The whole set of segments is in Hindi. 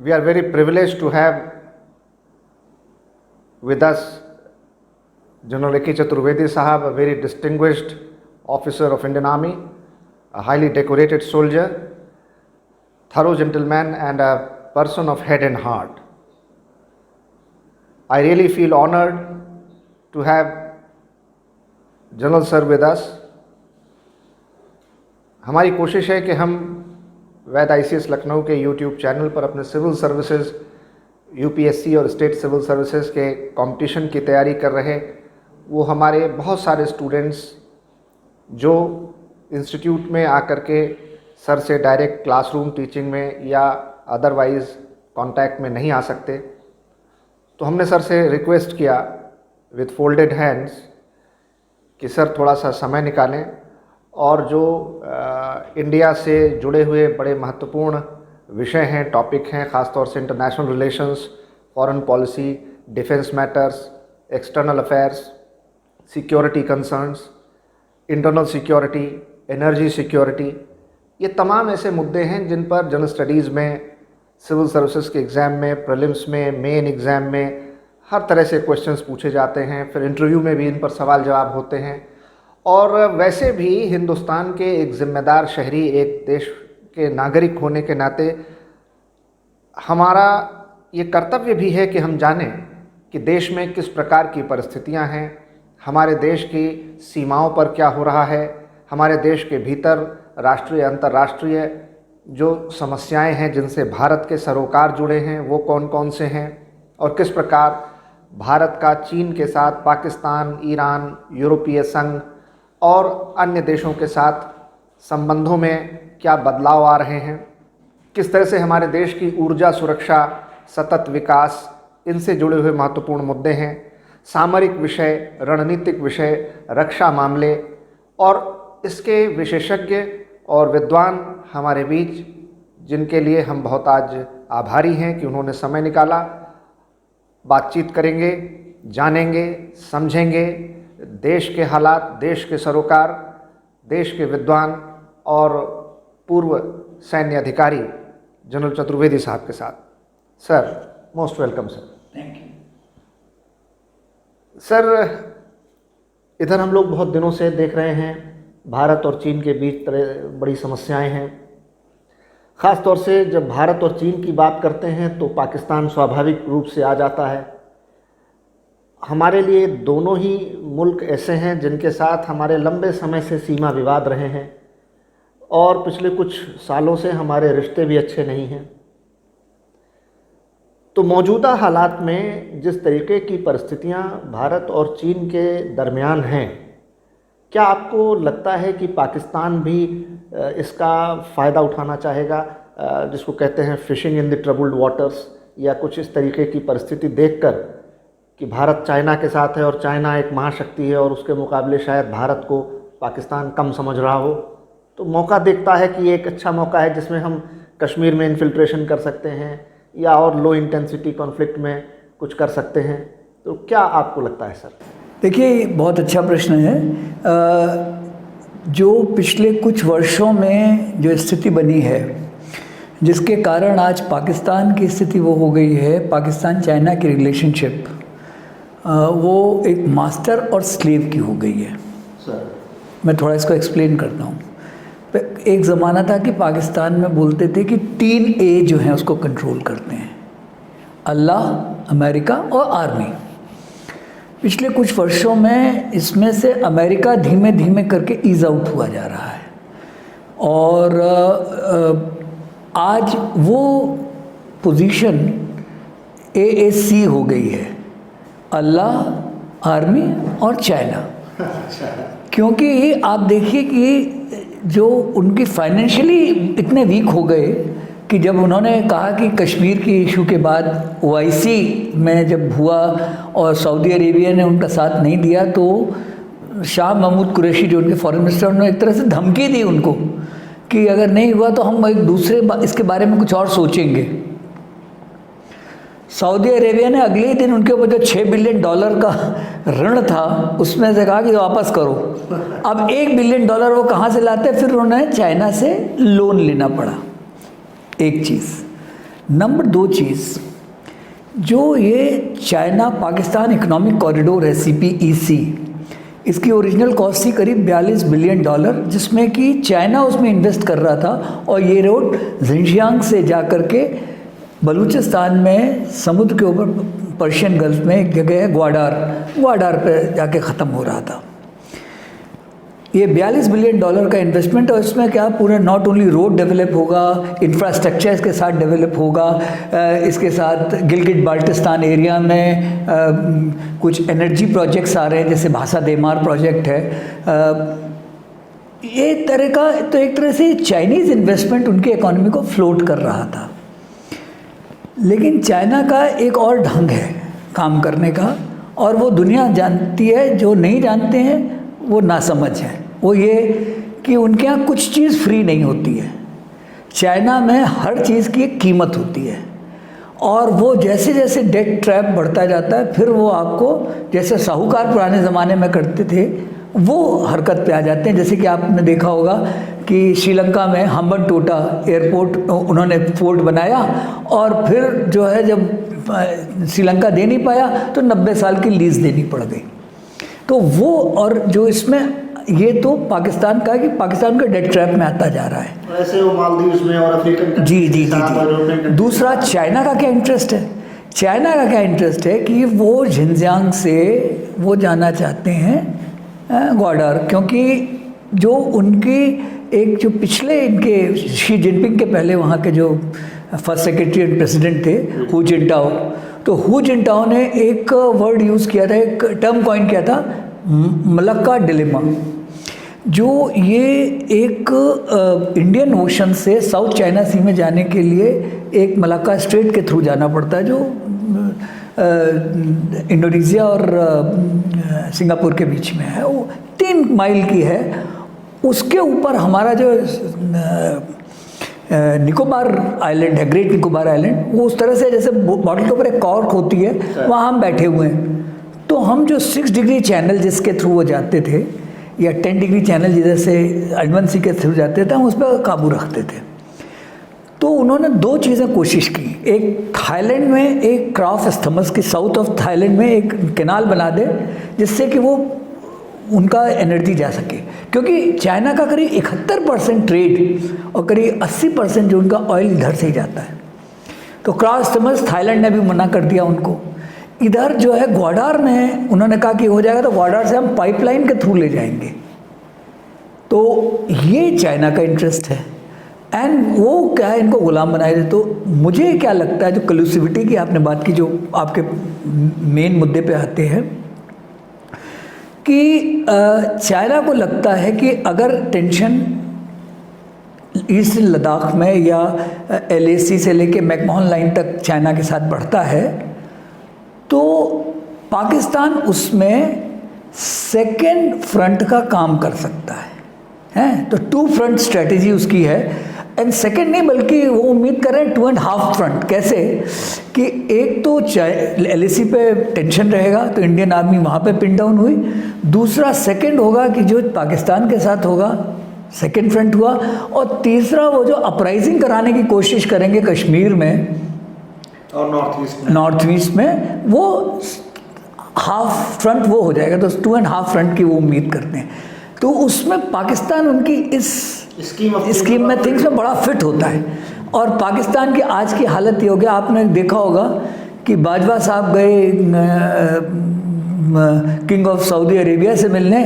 We are very privileged to have with us General A.K. Chaturvedi Sahab, a very distinguished officer of Indian Army, a highly decorated soldier, thorough gentleman and a person of head and heart. I really feel honored to have General Sir with us. हमारी कोशिश है कि हम वैद ICS लखनऊ के YouTube चैनल पर अपने सिविल सर्विसेज UPSC और स्टेट सिविल सर्विसेज के कंपटीशन की तैयारी कर रहे वो हमारे बहुत सारे स्टूडेंट्स जो इंस्टीट्यूट में आकर के सर से डायरेक्ट क्लासरूम टीचिंग में या अदरवाइज़ कांटेक्ट में नहीं आ सकते, तो हमने सर से रिक्वेस्ट किया विद फोल्डेड हैंड्स कि सर थोड़ा सा समय निकालें और जो इंडिया से जुड़े हुए बड़े महत्वपूर्ण विषय हैं, टॉपिक हैं, ख़ास तौर से international relations, foreign policy, defence matters, external affairs, security concerns, internal security, energy security, ये तमाम ऐसे मुद्दे हैं जिन पर जनरल स्टडीज़ में, सिविल सर्विसेज के एग्ज़ाम में, प्रीलिम्स में, मेन एग्ज़ाम में हर तरह से क्वेश्चंस पूछे जाते हैं, फिर इंटरव्यू में भी इन पर सवाल जवाब होते हैं। और वैसे भी हिंदुस्तान के एक ज़िम्मेदार शहरी, एक देश के नागरिक होने के नाते हमारा ये कर्तव्य भी है कि हम जानें कि देश में किस प्रकार की परिस्थितियां हैं, हमारे देश की सीमाओं पर क्या हो रहा है, हमारे देश के भीतर राष्ट्रीय अंतर्राष्ट्रीय जो समस्याएं हैं जिनसे भारत के सरोकार जुड़े हैं वो कौन कौन से हैं, और किस प्रकार भारत का चीन के साथ, पाकिस्तान, ईरान, यूरोपीय संघ और अन्य देशों के साथ संबंधों में क्या बदलाव आ रहे हैं, किस तरह से हमारे देश की ऊर्जा सुरक्षा, सतत विकास, इनसे जुड़े हुए महत्वपूर्ण मुद्दे हैं, सामरिक विषय, रणनीतिक विषय, रक्षा मामले, और इसके विशेषज्ञ और विद्वान हमारे बीच, जिनके लिए हम बहुत आज आभारी हैं कि उन्होंने समय निकाला। बातचीत करेंगे, जानेंगे, समझेंगे देश के हालात, देश के सरोकार, देश के विद्वान और पूर्व सैन्य अधिकारी जनरल चतुर्वेदी साहब के साथ। Sir, most welcome sir. Thank you sir. इधर हम लोग बहुत दिनों से देख रहे हैं भारत और चीन के बीच बड़ी समस्याएं हैं। ख़ास तौर से जब भारत और चीन की बात करते हैं तो पाकिस्तान स्वाभाविक रूप से आ जाता है। हमारे लिए दोनों ही मुल्क ऐसे हैं जिनके साथ हमारे लंबे समय से सीमा विवाद रहे हैं और पिछले कुछ सालों से हमारे रिश्ते भी अच्छे नहीं हैं। तो मौजूदा हालात में जिस तरीके की परिस्थितियां भारत और चीन के दरमियान हैं, क्या आपको लगता है कि पाकिस्तान भी इसका फ़ायदा उठाना चाहेगा, जिसको कहते हैं fishing in the troubled waters, या कुछ इस तरीके की परिस्थिति देखकर कि भारत चाइना के साथ है और चाइना एक महाशक्ति है और उसके मुकाबले शायद भारत को पाकिस्तान कम समझ रहा हो, तो मौका देखता है कि एक अच्छा मौका है जिसमें हम कश्मीर में इन्फिल्ट्रेशन कर सकते हैं या और लो इंटेंसिटी कॉन्फ्लिक्ट में कुछ कर सकते हैं। तो क्या आपको लगता है सर? देखिए, बहुत अच्छा प्रश्न है। जो पिछले कुछ वर्षों में जो स्थिति बनी है, जिसके कारण आज पाकिस्तान की स्थिति वो हो गई है, पाकिस्तान चाइना की रिलेशनशिप वो एक मास्टर और स्लेव की हो गई है। सर, मैं थोड़ा इसको एक्सप्लेन करता हूँ। एक ज़माना था कि पाकिस्तान में बोलते थे कि 3A जो हैं उसको कंट्रोल करते हैं, अल्लाह, अमेरिका और आर्मी। पिछले कुछ वर्षों में इसमें से अमेरिका धीमे धीमे करके ईज़ आउट हुआ जा रहा है और आज वो पोजीशन AAC हो गई है, अल्लाह, आर्मी और चाइना। क्योंकि आप देखिए कि जो उनकी फाइनेंशियली इतने वीक हो गए कि जब उन्होंने कहा कि कश्मीर की इशू के बाद OIC में जब हुआ और सऊदी अरेबिया ने उनका साथ नहीं दिया, तो शाह महमूद कुरैशी जो उनके फॉरेन मिनिस्टर, उन्होंने एक तरह से धमकी दी उनको कि अगर नहीं हुआ तो हम एक दूसरे इसके बारे में कुछ और सोचेंगे। सऊदी अरेबिया ने अगले ही दिन उनके ऊपर जो $6 बिलियन का ऋण था उसमें से कहा कि वापस करो। अब $1 बिलियन वो कहाँ से लाते, फिर उन्होंने चाइना से लोन लेना पड़ा। एक चीज़। नंबर 2 चीज़, जो ये चाइना पाकिस्तान इकोनॉमिक कॉरिडोर है CPEC, इसकी ओरिजिनल कॉस्ट थी करीब $42 बिलियन, जिसमें कि चाइना उसमें इन्वेस्ट कर रहा था, और ये रोड जिनजियांग से जा कर के बलूचिस्तान में समुद्र के ऊपर पर्शियन गल्फ में एक जगह है ग्वाडार पे जाके ख़त्म हो रहा था। ये $42 बिलियन का इन्वेस्टमेंट, और इसमें क्या पूरा नॉट ओनली रोड डेवलप होगा, इंफ्रास्ट्रक्चर इसके साथ डेवलप होगा, इसके साथ गिलगिट बाल्टिस्तान एरिया में कुछ एनर्जी प्रोजेक्ट्स आ रहे हैं, जैसे भाषा देमार प्रोजेक्ट है। ये तरह का तो एक तरह से चाइनीज़ इन्वेस्टमेंट उनके इकोनॉमी को फ्लोट कर रहा था। लेकिन चाइना का एक और ढंग है काम करने का, और वो दुनिया जानती है, जो नहीं जानते हैं वो नासमझ है। वो ये कि उनके यहाँ कुछ चीज़ फ्री नहीं होती है। चाइना में हर चीज़ की एक कीमत होती है, और वो जैसे जैसे डेट ट्रैप बढ़ता जाता है, फिर वो आपको जैसे साहूकार पुराने ज़माने में करते थे वो हरकत पे आ जाते हैं। जैसे कि आपने देखा होगा कि श्रीलंका में हम्बनटोटा एयरपोर्ट उन्होंने फोर्ट बनाया, और फिर जो है जब श्रीलंका दे नहीं पाया तो 90 साल की लीज़ देनी पड़ गई। तो वो, और जो इसमें ये तो पाकिस्तान का है कि पाकिस्तान का डेट ट्रैप में आता जा रहा है। ऐसे वो मालदीव में और अफ्रीकन जी। दूसरा, चाइना का क्या इंटरेस्ट है? चाइना का क्या इंटरेस्ट है कि वो जिनजियांग से वो जाना चाहते हैं ग्वाडार, क्योंकि जो उनकी एक जो पिछले इनके शी जिनपिंग के पहले वहाँ के जो फर्स्ट सेक्रेटरी एंड प्रेसिडेंट थे हू जिनटाओ, तो हू जिनटाओ ने एक वर्ड यूज़ किया था, एक टर्म कॉइन किया था, मलक्का डिलेमा। जो ये एक इंडियन ओशन से साउथ चाइना सी में जाने के लिए एक मलक्का स्ट्रेट के थ्रू जाना पड़ता है, जो इंडोनेशिया और सिंगापुर के बीच में है। वो 3 माइल की है। उसके ऊपर हमारा जो निकोबार आइलैंड है, ग्रेट निकोबार आइलैंड, वो उस तरह से जैसे बॉटल के ऊपर एक कॉर्क होती है, वहाँ हम बैठे हुए हैं। तो हम जो 6 डिग्री चैनल जिसके थ्रू वो जाते थे, या 10 डिग्री चैनल जिधर से अंडमान सी के थ्रू जाते थे, हम उस पर काबू रखते थे। तो उन्होंने 2 चीज़ें कोशिश की। एक, थाईलैंड में एक क्राफ स्थमस की साउथ ऑफ थाईलैंड में एक कैनाल बना दे, जिससे कि वो उनका एनर्जी जा सके, क्योंकि चाइना का करीब 71% ट्रेड और करीब 80% जो उनका ऑयल इधर से ही जाता है। तो क्राफ स्थमस थाईलैंड ने भी मना कर दिया उनको। इधर जो है ग्वाडार में उन्होंने कहा कि हो जाएगा, तो ग्वाडार से हम पाइपलाइन के थ्रू ले जाएंगे। तो ये चाइना का इंटरेस्ट है, एंड वो क्या है, इनको गुलाम बनाए दे। तो मुझे क्या लगता है, जो कलूसिविटी की आपने बात की, जो आपके मेन मुद्दे पे आते हैं, कि चाइना को लगता है कि अगर टेंशन ईस्ट लद्दाख में या LAC से लेके मैकमोहन लाइन तक चाइना के साथ बढ़ता है, तो पाकिस्तान उसमें सेकेंड फ्रंट का काम कर सकता है। तो 2 फ्रंट स्ट्रेटजी उसकी है। एंड सेकेंड नहीं, बल्कि वो उम्मीद कर रहे हैं 2.5 फ्रंट। कैसे कि एक तो LAC पे टेंशन रहेगा, तो इंडियन आर्मी वहाँ पे पिन डाउन हुई। दूसरा, सेकेंड होगा कि जो पाकिस्तान के साथ होगा, सेकेंड फ्रंट हुआ। और तीसरा, वो जो अपराइजिंग कराने की कोशिश करेंगे कश्मीर में और नॉर्थ ईस्ट में, वो हाफ फ्रंट वो हो जाएगा। तो 2.5 फ्रंट की वो उम्मीद करते हैं। तो उसमें पाकिस्तान उनकी इस स्कीम में थिंग्स में बड़ा फिट होता है। और पाकिस्तान की आज की हालत ये हो गया, आपने देखा होगा कि बाजवा साहब गए किंग ऑफ सऊदी अरेबिया से मिलने।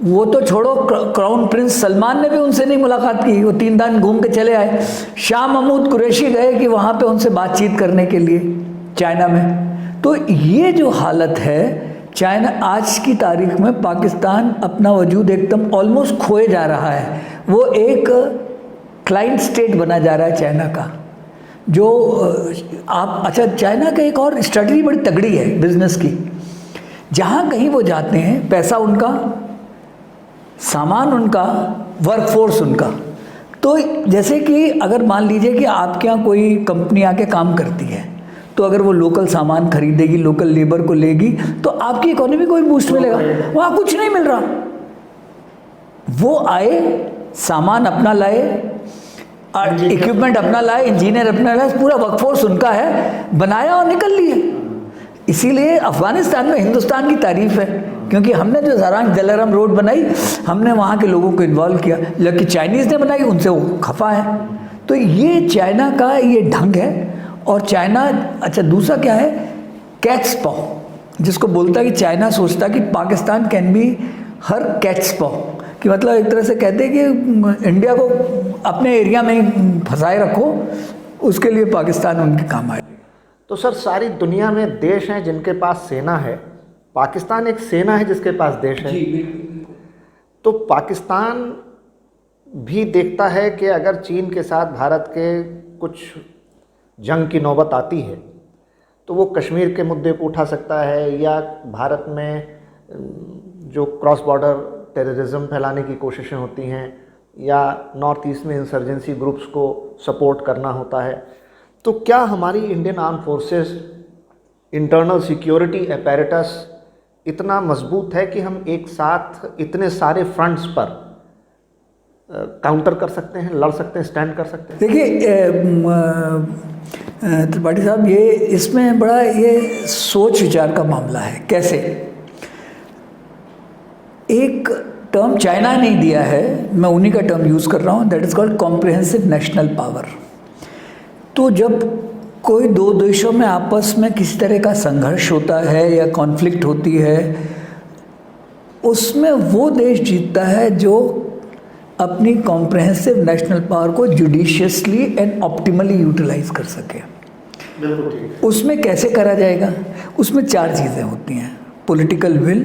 वो तो छोड़ो, क्राउन प्रिंस सलमान ने भी उनसे नहीं मुलाकात की, वो 3 दिन घूम के चले आए। शाह महमूद कुरैशी गए कि वहाँ पे उनसे बातचीत करने के लिए चाइना में। तो ये जो हालत है चाइना आज की तारीख में, पाकिस्तान अपना वजूद एकदम ऑलमोस्ट खोए जा रहा है। वो एक क्लाइंट स्टेट बना जा रहा है चाइना का। जो आप, अच्छा, चाइना का एक और स्ट्रेटजी बड़ी तगड़ी है बिजनेस की। जहाँ कहीं वो जाते हैं, पैसा उनका, सामान उनका, वर्कफोर्स उनका। तो जैसे कि अगर मान लीजिए कि आपके यहाँ कोई कंपनी आके काम करती है, तो अगर वो लोकल सामान खरीदेगी, लोकल लेबर को लेगी, तो आपकी इकोनॉमी को भी बूस्ट मिलेगा। वहाँ कुछ नहीं मिल रहा। वो आए, सामान अपना लाए, इक्विपमेंट अपना लाए, इंजीनियर अपना लाए, पूरा वर्कफोर्स उनका है, बनाया और निकल लिए। इसीलिए अफगानिस्तान में हिंदुस्तान की तारीफ है, क्योंकि हमने जो ज़रांग जलाराम रोड बनाई, हमने वहाँ के लोगों को इन्वॉल्व किया। लेकिन चाइनीज़ ने बनाई, उनसे वो खफा है। तो ये चाइना का ये ढंग है। और चाइना, अच्छा दूसरा क्या है, कैट्स पाव, जिसको बोलता है कि चाइना सोचता कि Pakistan can be her cat's paw, कि मतलब एक तरह से कहते हैं कि इंडिया को अपने एरिया में ही फंसाए रखो, उसके लिए पाकिस्तान उनके काम आए। तो सर, सारी दुनिया में देश हैं जिनके पास सेना है, पाकिस्तान एक सेना है जिसके पास देश है। तो पाकिस्तान भी देखता है कि अगर चीन के साथ भारत के कुछ जंग की नौबत आती है तो वो कश्मीर के मुद्दे को उठा सकता है, या भारत में जो क्रॉस बॉर्डर टेररिज्म फैलाने की कोशिशें होती हैं, या नॉर्थ ईस्ट में इंसर्जेंसी ग्रुप्स को सपोर्ट करना होता है। तो क्या हमारी Indian arm forces internal security apparatus इतना मजबूत है कि हम एक साथ इतने सारे फ्रंट्स पर काउंटर कर सकते हैं, लड़ सकते हैं, स्टैंड कर सकते हैं? देखिए त्रिपाठी साहब, ये इसमें बड़ा ये सोच विचार का मामला है। कैसे? एक टर्म चाइना ने दिया है, मैं उन्हीं का टर्म यूज़ कर रहा हूँ, that is called comprehensive national power. तो जब कोई दो देशों में आपस में किसी तरह का संघर्ष होता है या कॉन्फ्लिक्ट होती है, उसमें वो देश जीतता है जो अपनी कॉम्प्रिहेंसिव नेशनल पावर को जुडिशियसली एंड ऑप्टिमली यूटिलाइज कर सके। बिल्कुल ठीक है। उसमें कैसे करा जाएगा? उसमें चार चीज़ें होती हैं: political will,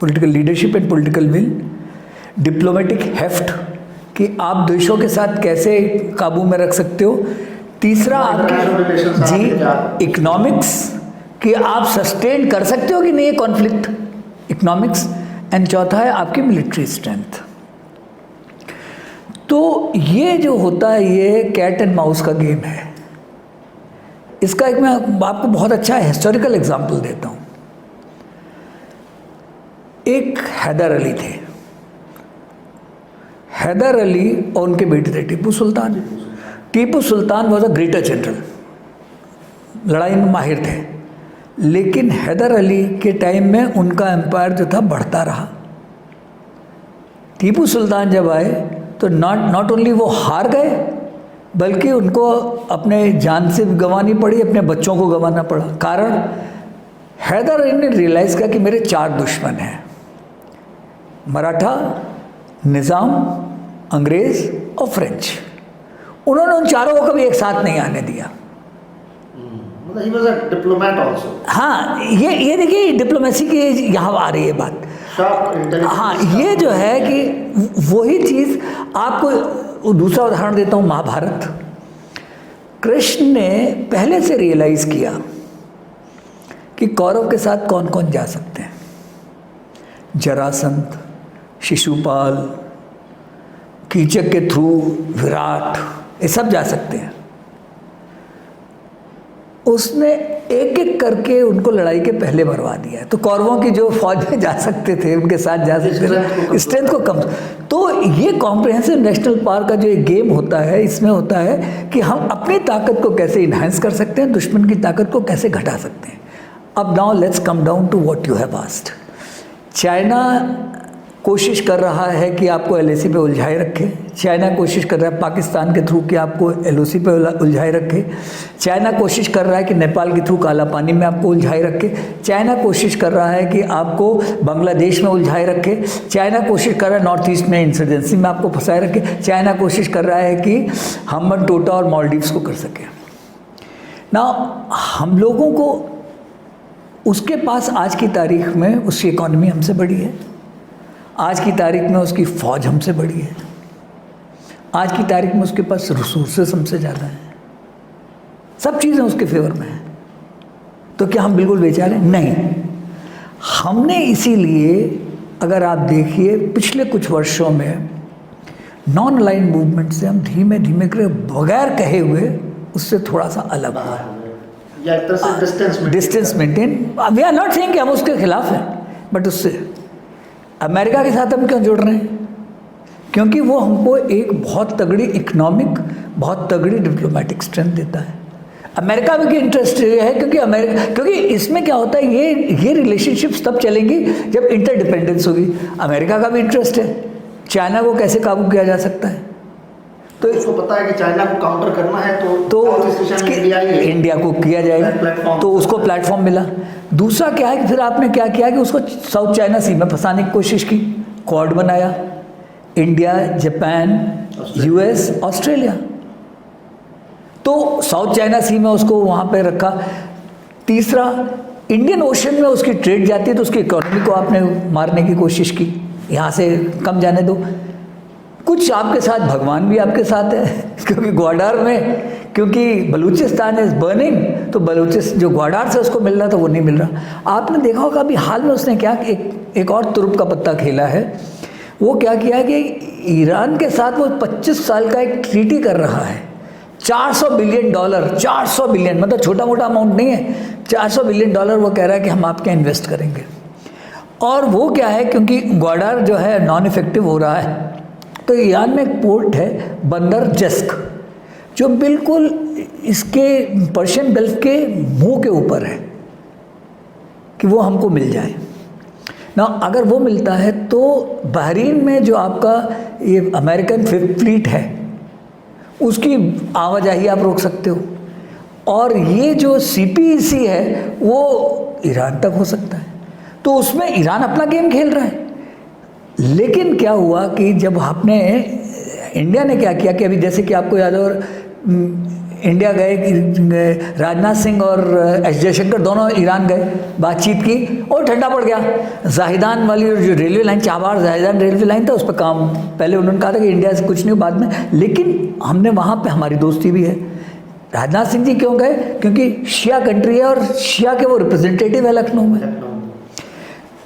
political leadership and political will, diplomatic heft कि आप देशों के साथ कैसे काबू में रख सकते हो, तीसरा आपकी जी इकोनॉमिक्स कि आप सस्टेन कर सकते हो कि नहीं ये कॉन्फ्लिक्ट, इकोनॉमिक्स, एंड चौथा है आपकी मिलिट्री स्ट्रेंथ। तो ये जो होता है ये कैट एंड माउस का गेम है। इसका एक मैं आपको बहुत अच्छा हिस्टोरिकल एग्जाम्पल देता हूँ। एक हैदर अली थे, हैदर अली और उनके बेटे थे Tipu Sultan. Tipu Sultan was a greater general, लड़ाई में माहिर थे, लेकिन हैदर अली के टाइम में उनका एम्पायर जो था बढ़ता रहा। टीपू सुल्तान जब आए तो नॉट ओनली वो हार गए, बल्कि उनको अपने जान से गंवानी पड़ी, अपने बच्चों को गंवाना पड़ा। कारण हैदर अली ने रियलाइज़ किया कि मेरे चार दुश्मन हैं: मराठा, निज़ाम, अंग्रेज़ और फ्रेंच। उन्होंने उन चारों को कभी एक साथ नहीं आने दिया। मतलब he was a diplomat also। हाँ, ये देखिए डिप्लोमेसी की यहाँ आ रही है बात। हाँ, ये जो है कि वही चीज़ आपको दूसरा उदाहरण देता हूँ, महाभारत। कृष्ण ने पहले से रियलाइज़ किया कि कौरव के साथ कौन कौन जा सकते हैं। जरासंध, शिशुपाल, कीचक के थ्रू विराट, ये सब जा सकते हैं। उसने एक एक करके उनको लड़ाई के पहले मरवा दिया है। तो कौरवों की जो फौज में जा सकते थे, उनके साथ जा सकते थे, स्ट्रेंथ को कम। तो ये कॉम्प्रिहेंसिव नेशनल पावर का जो एक गेम होता है, इसमें होता है कि हम अपनी ताकत को कैसे इन्हांस कर सकते हैं, दुश्मन की ताकत को कैसे घटा सकते हैं। अब now let's come down to what you have asked. China कोशिश कर रहा है कि आपको LAC पे उलझाए रखे। चाइना कोशिश कर रहा है पाकिस्तान के थ्रू कि आपको LOC पे उलझाए रखे। चाइना कोशिश कर रहा है कि नेपाल के थ्रू काला पानी में आपको उलझाए रखे। चाइना कोशिश कर रहा है कि आपको बांग्लादेश में उलझाए रखे। चाइना कोशिश कर रहा है नॉर्थ ईस्ट में इंसर्जेंसी में आपको फंसाए रखे। चाइना कोशिश कर रहा है कि हमन टोटा और मालदीव्स को कर सके। ना हम लोगों को उसके पास आज की तारीख में उसकी इकॉनमी हमसे बड़ी है, आज की तारीख में उसकी फ़ौज हमसे बड़ी है, आज की तारीख में उसके पास रिसोर्सेस हमसे ज़्यादा हैं, सब चीज़ें उसके फेवर में हैं। तो क्या हम बिल्कुल बेचारे? नहीं। हमने इसीलिए, अगर आप देखिए पिछले कुछ वर्षों में नॉन अलाइंड मूवमेंट से हम धीमे धीमे कर बगैर कहे हुए उससे थोड़ा सा अलग हुआ, या एक तरह से distance maintain. We are not saying कि हम उसके खिलाफ हैं, बट उससे अमेरिका के साथ हम क्यों जुड़ रहे हैं? क्योंकि वो हमको एक बहुत तगड़ी इकोनॉमिक, बहुत तगड़ी डिप्लोमेटिक स्ट्रेंथ देता है। अमेरिका में की इंटरेस्ट है क्योंकि इसमें क्या होता है, ये रिलेशनशिप्स तब चलेंगी जब इंटरडिपेंडेंस होगी। अमेरिका का भी इंटरेस्ट है चाइना को कैसे काबू किया जा सकता है, तो उसको पता है कि चाइना को काउंटर करना है तो इंडिया को किया जाएगा, तो उसको प्लेटफॉर्म मिला। दूसरा क्या है कि फिर आपने क्या किया कि उसको साउथ चाइना सी में फंसाने की कोशिश की, क्वाड बनाया, इंडिया, जापान, यूएस, ऑस्ट्रेलिया, तो साउथ चाइना सी में उसको वहाँ पे रखा। तीसरा, इंडियन ओशन में उसकी ट्रेड जाती है तो उसकी इकोनॉमी को आपने मारने की कोशिश की, यहाँ से कम जाने दो। कुछ आपके साथ भगवान भी आपके साथ है, क्योंकि ग्वाडार में, क्योंकि बलूचिस्तान इज बर्निंग, तो जो ग्वाडार से उसको मिल रहा था वो नहीं मिल रहा। आपने देखा होगा अभी हाल में उसने क्या एक और तुरुप का पत्ता खेला है। वो क्या किया कि ईरान के साथ वो 25 साल का एक ट्रीटी कर रहा है, $400 बिलियन, 400 बिलियन, मतलब छोटा मोटा अमाउंट नहीं है, $400 बिलियन वो कह रहा है कि हम आपके इंवेस्ट करेंगे। और वो क्या है, क्योंकि ग्वाडार जो है नॉन इफेक्टिव हो रहा है, तो ईरान में एक पोर्ट है बंदर जस्क, जो बिल्कुल इसके पर्शियन गल्फ के मुंह के ऊपर है, कि वो हमको मिल जाए ना। अगर वो मिलता है तो बहरीन में जो आपका ये अमेरिकन फिफ्थ फ्लीट है उसकी आवाजाही आप रोक सकते हो, और ये जो CPEC है वो ईरान तक हो सकता है। तो उसमें ईरान अपना गेम खेल रहा है। लेकिन क्या हुआ कि जब आपने, इंडिया ने क्या किया कि अभी जैसे कि आपको याद है, और इंडिया गए, राजनाथ सिंह और एस जयशंकर दोनों ईरान गए, बातचीत की, और ठंडा पड़ गया। जाहिदान वाली जो railway line, Chabahar जाहिदान railway line था, उस पर काम पहले उन्होंने कहा था कि इंडिया से कुछ नहीं बाद में, लेकिन हमने वहाँ पे हमारी दोस्ती भी है। राजनाथ सिंह जी क्यों गए? क्योंकि शिया कंट्री है और शिया के वो रिप्रेजेंटेटिव है लखनऊ में।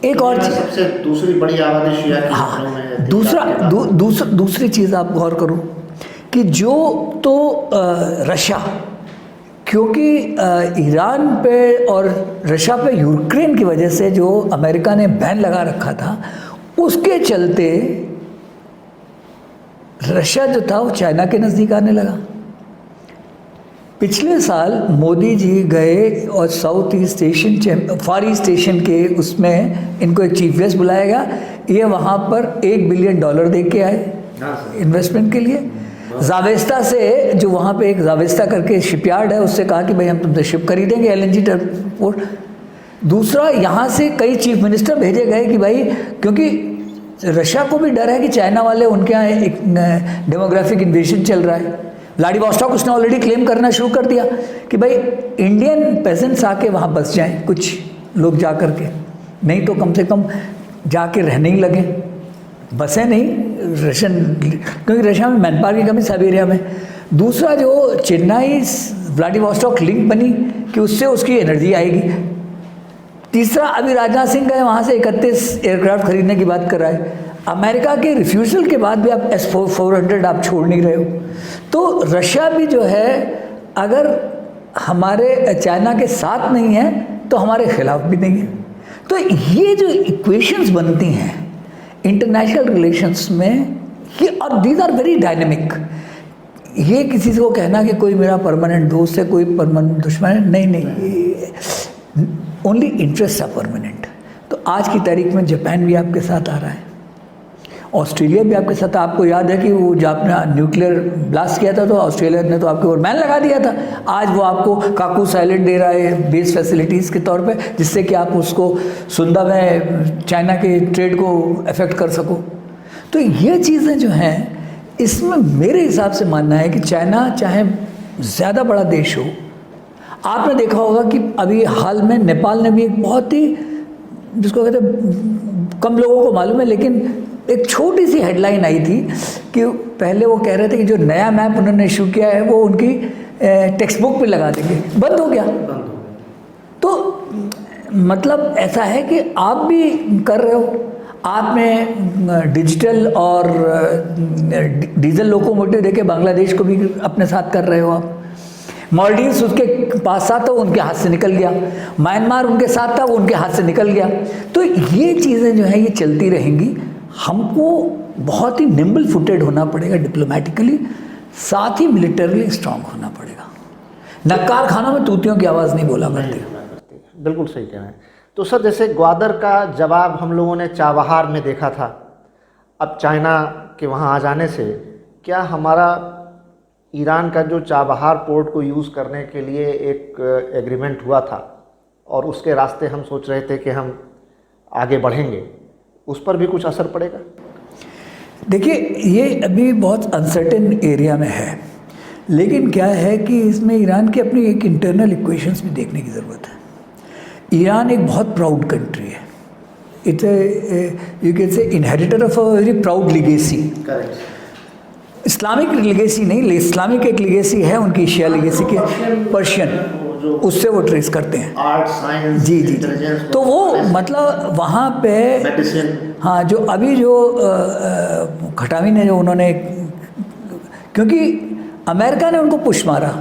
एक और चीज़, सबसे दूसरी बड़ी आबादी शिया की लखनऊ में है। दूसरी चीज़ आप गौर करो कि जो तो रशिया, क्योंकि ईरान पे और रशिया पे यूक्रेन की वजह से जो अमेरिका ने बैन लगा रखा था, उसके चलते रशिया जो था वो चाइना के नज़दीक आने लगा। पिछले साल मोदी जी गए और साउथ ईस्ट एशियन, फार ईस्ट एशियन के उसमें इनको एक चीफ गेस्ट बुलाया गया। ये वहाँ पर $1 बिलियन दे के आए इन्वेस्टमेंट के लिए। जावेस्ता से, जो वहाँ पे एक जावेस्ता करके शिपयार्ड है, उससे कहा कि भाई हम तुमसे शिप खरीदेंगे LNG ट्रांसपोर्ट। दूसरा, यहाँ से कई चीफ मिनिस्टर भेजे गए कि भाई, क्योंकि रशिया को भी डर है कि चाइना वाले उनके यहाँ एक डेमोग्राफिक इन्वेजन चल रहा है। व्लादिवोस्टॉक उसने ऑलरेडी क्लेम करना शुरू कर दिया कि भाई इंडियन पेजेंट्स आके वहाँ बस जाएं, कुछ लोग जा कर के, नहीं तो कम से कम जाके रहने ही लगे, बसें नहीं रशियन, क्योंकि रशिया में मैन पावर की कमी साइबेरिया में। दूसरा, जो चेन्नई व्लादिवोस्टॉक लिंक बनी कि उससे उसकी एनर्जी आएगी। तीसरा, अभी राजनाथ सिंह गए वहाँ से 31 एयरक्राफ्ट खरीदने की बात कर रहा है। अमेरिका के रिफ्यूज़ल के बाद भी आप S-400 आप छोड़ नहीं रहे हो। तो रशिया भी जो है, अगर हमारे चाइना के साथ नहीं है तो हमारे खिलाफ भी नहीं है। तो ये जो इक्वेशंस बनती हैं इंटरनेशनल रिलेशंस में, ये अब दीज आर वेरी डायनेमिक। ये किसी को कहना कि कोई मेरा परमानेंट दोस्त है, कोई परमानेंट दुश्मन है, नहीं, ओनली इंटरेस्ट आर परमानेंट। तो आज की तारीख में जापान भी आपके साथ आ रहा है, ऑस्ट्रेलिया भी आपके साथ। आपको याद है कि वो जब आपने न्यूक्लियर ब्लास्ट किया था तो ऑस्ट्रेलिया ने तो आपके ऊपर बैन लगा दिया था। आज वो आपको काकूस आइलैंड दे रहा है बेस फैसिलिटीज़ के तौर पे, जिससे कि आप उसको सुंदा में चाइना के ट्रेड को अफेक्ट कर सको। तो ये चीज़ें जो हैं, इसमें मेरे हिसाब से मानना है कि चाइना चाहे ज़्यादा बड़ा देश हो, आपने देखा होगा कि अभी हाल में नेपाल ने भी एक बहुत ही, जिसको कहते हैं कम लोगों को मालूम है, लेकिन एक छोटी सी हेडलाइन आई थी कि पहले वो कह रहे थे कि जो नया मैप उन्होंने इशू किया है वो उनकी टेक्स्ट बुक पे लगा देंगे, बंद हो गया। तो मतलब ऐसा है कि आप भी कर रहे हो, आप में डिजिटल और डीजल लोकोमोटिव देके बांग्लादेश को भी अपने साथ कर रहे हो आप। मालदीव्स उसके पास था तो उनके हाथ से निकल गया, म्यांमार उनके साथ था वो उनके हाथ से निकल गया। तो ये चीज़ें जो हैं ये चलती रहेंगी। हमको बहुत ही निम्बल फुटेड होना पड़ेगा डिप्लोमेटिकली, साथ ही मिलिटरली स्ट्रांग होना पड़ेगा। नक्कार खानों में तूतियों की आवाज़ नहीं बोला करते। बिल्कुल सही कह रहे हैं। तो सर जैसे ग्वादर का जवाब हम लोगों ने चाबहार में देखा था, अब चाइना के वहाँ आ जाने से क्या हमारा ईरान का जो चाबहार पोर्ट को यूज़ करने के लिए एक एग्रीमेंट हुआ था और उसके रास्ते हम सोच रहे थे कि हम आगे बढ़ेंगे, उस पर भी कुछ असर पड़ेगा? देखिए, ये अभी बहुत अनसर्टेन एरिया में है, लेकिन क्या है कि इसमें ईरान की अपनी एक इंटरनल इक्वेशंस भी देखने की ज़रूरत है। ईरान एक बहुत प्राउड कंट्री है, it's you can say inheritor of a very proud legacy. Islamic legacy नहीं, इस्लामिक एक लिगेसी है उनकी, शिया लिगेसी के, पर्शियन, उससे वो ट्रेस करते हैं आर्ट, साइंस, जी जी। तो वो मतलब वहाँ पे मेडिसिन, हाँ, जो अभी जो खटावी ने जो उन्होंने, क्योंकि अमेरिका ने उनको पुश मारा,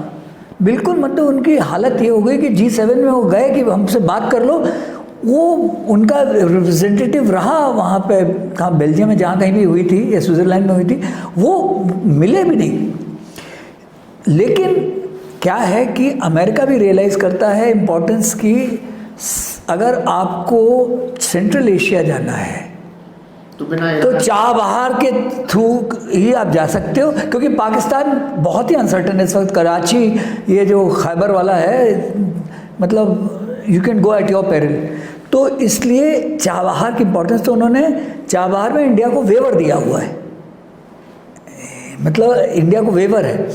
बिल्कुल मतलब उनकी हालत ये हो गई कि G7 में वो गए कि हमसे बात कर लो, वो उनका रिप्रेजेंटेटिव रहा वहाँ पे, कहाँ बेल्जियम में जहाँ कहीं भी हुई थी या स्विट्ज़रलैंड में हुई थी, वो मिले भी नहीं। लेकिन क्या है कि अमेरिका भी रियलाइज़ करता है इम्पोर्टेंस की, अगर आपको सेंट्रल एशिया जाना है तो चाबहार के थ्रू ही आप जा सकते हो, क्योंकि पाकिस्तान बहुत ही अनसर्टन है इस वक्त। कराची, ये जो खैबर वाला है, मतलब you can go at your peril. तो इसलिए चाबहार की इम्पोर्टेंस, तो उन्होंने चाबहार में इंडिया को वेवर दिया हुआ है, मतलब इंडिया को वेवर है।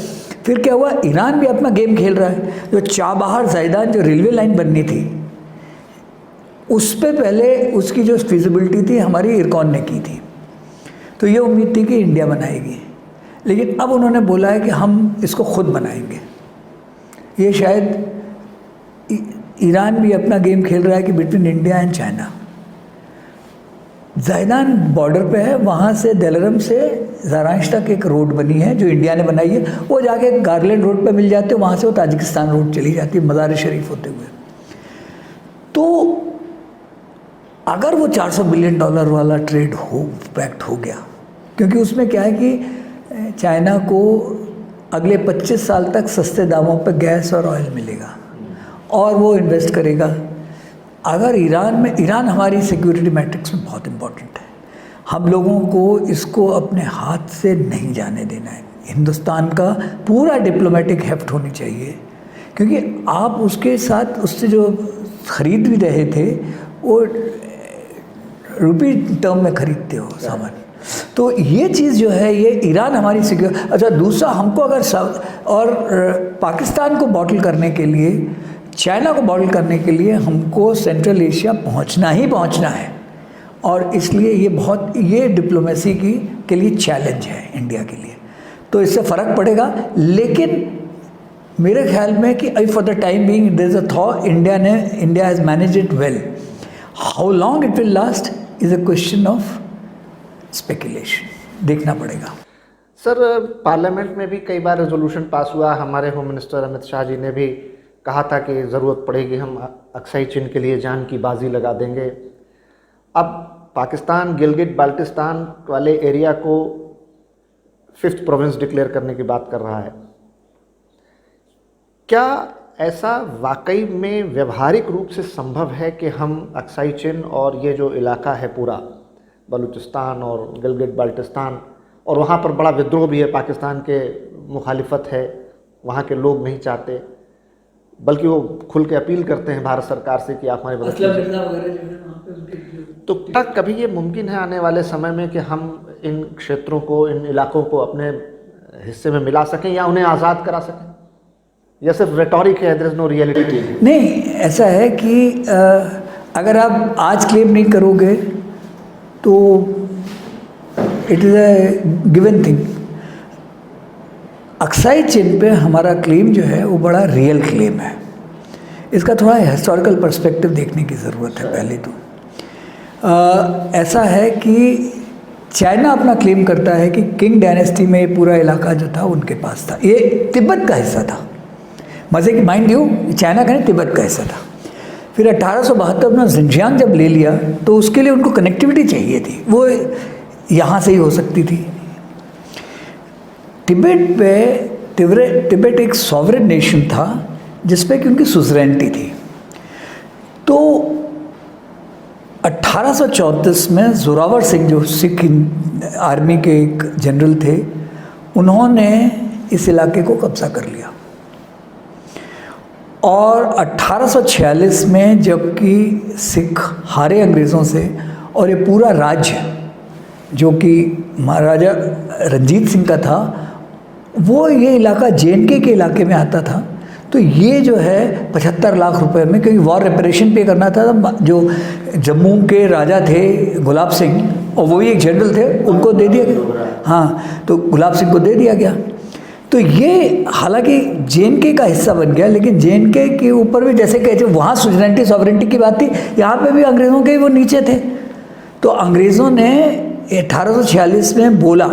फिर क्या हुआ, ईरान भी अपना गेम खेल रहा है। जो चाबहार ज़ैदान जो रेलवे लाइन बननी थी, उस पे पहले उसकी जो फिजिबिलिटी थी हमारी इरकॉन ने की थी, तो ये उम्मीद थी कि इंडिया बनाएगी, लेकिन अब उन्होंने बोला है कि हम इसको खुद बनाएंगे। ये शायद ईरान भी अपना गेम खेल रहा है कि बिटवीन इंडिया एंड चाइना। ज़ैदान बॉर्डर पे है, वहाँ से दिलरम से ज़राइश तक एक रोड बनी है जो इंडिया ने बनाई है, वो जाके गार्लैंड रोड पे मिल जाते हैं, वहाँ से वो ताजिकिस्तान रोड चली जाती है मज़ार शरीफ होते हुए। तो अगर वो $400 बिलियन वाला ट्रेड हो पैक्ट हो गया, क्योंकि उसमें क्या है कि चाइना को अगले 25 साल तक सस्ते दामों पे गैस और ऑयल मिलेगा और वो इन्वेस्ट करेगा। अगर ईरान हमारी सिक्योरिटी मैट्रिक्स में बहुत इम्पोर्टेंट है, हम लोगों को इसको अपने हाथ से नहीं जाने देना है। हिंदुस्तान का पूरा डिप्लोमेटिक हेफ्ट होनी चाहिए, क्योंकि आप उसके साथ उससे जो ख़रीद भी रहे थे वो रुपी टर्म में खरीदते हो सामान। तो ये चीज़ जो है, ये ईरान हमारी सिक्योर। अच्छा, दूसरा, हमको अगर और पाकिस्तान को बॉटल करने के लिए, चाइना को बॉटल करने के लिए हमको सेंट्रल एशिया पहुंचना ही पहुंचना है, और इसलिए ये डिप्लोमेसी के लिए चैलेंज है इंडिया के लिए। तो इससे फ़र्क पड़ेगा, लेकिन मेरे ख्याल में कि अभी for the time being there is a thought, India has manage it well. How long it will last is a question of speculation, देखना पड़ेगा। सर, पार्लियामेंट में भी कई बार रेजोल्यूशन पास हुआ, हमारे होम मिनिस्टर अमित शाह जी ने भी कहा था कि ज़रूरत पड़ेगी हम अक्साई चिन के लिए जान की बाजी लगा देंगे। अब पाकिस्तान गिलगित बाल्टिस्तान वाले एरिया को 5th प्रोविंस डिक्लेयर करने की बात कर रहा है। क्या ऐसा वाकई में व्यवहारिक रूप से संभव है कि हम अक्साई चिन और ये जो इलाका है पूरा बलूचिस्तान और गिलगित बाल्टिस्तान, और वहाँ पर बड़ा विद्रोह भी है, पाकिस्तान के मुखालिफत है, वहाँ के लोग नहीं चाहते, बल्कि वो खुल के अपील करते हैं भारत सरकार से कि आप हमारी मदद कीजिए। तो क्या कभी ये मुमकिन है आने वाले समय में कि हम इन क्षेत्रों को, इन इलाकों को अपने हिस्से में मिला सकें या उन्हें आज़ाद करा सकें, या सिर्फ रेटोरिक है, देयर इज नो रियलिटी? नहीं, ऐसा है कि अगर आप आज क्लेम नहीं करोगे तो it is a given thing. Aksai Chin पे हमारा क्लेम जो है वो बड़ा रियल क्लेम है। इसका थोड़ा हिस्टोरिकल पर्सपेक्टिव देखने की ज़रूरत है। पहले तो ऐसा है कि चाइना अपना क्लेम करता है कि किंग डायनेस्टी में ये पूरा इलाका जो था उनके पास था, ये तिब्बत का हिस्सा था। मज़े की माइंड यू, चाइना का तिब्बत का हिस्सा था। फिर 1872 में जिनजियांग जब ले लिया तो उसके लिए उनको कनेक्टिविटी चाहिए थी। वो यहाँ से ही हो सकती थी। तिब्बत एक सॉवरेन नेशन था जिसपे कि उनकी सुजरेनिटी थी। तो 1834 में जोरावर सिंह, जो सिख आर्मी के एक जनरल थे, उन्होंने इस इलाके को कब्जा कर लिया। और 1846 में जबकि सिख हारे अंग्रेज़ों से और ये पूरा राज्य जो कि महाराजा रंजीत सिंह का था, वो ये इलाका जे.एन.के के इलाके में आता था, तो ये जो है 75 लाख रुपए में, क्योंकि वॉर रिपेरेशन पे करना था, जो जम्मू के राजा थे गुलाब सिंह, और वो भी एक जनरल थे, उनको दे दिया गया। हाँ, तो गुलाब सिंह को दे दिया गया। तो ये हालांकि जे.एन.के का हिस्सा बन गया, लेकिन जे.एन.के के ऊपर भी जैसे कहते वहाँ सुजरेनिटी सॉवरेनिटी की बात थी, यहाँ पे भी अंग्रेज़ों के वो नीचे थे। तो अंग्रेज़ों ने 1846 में बोला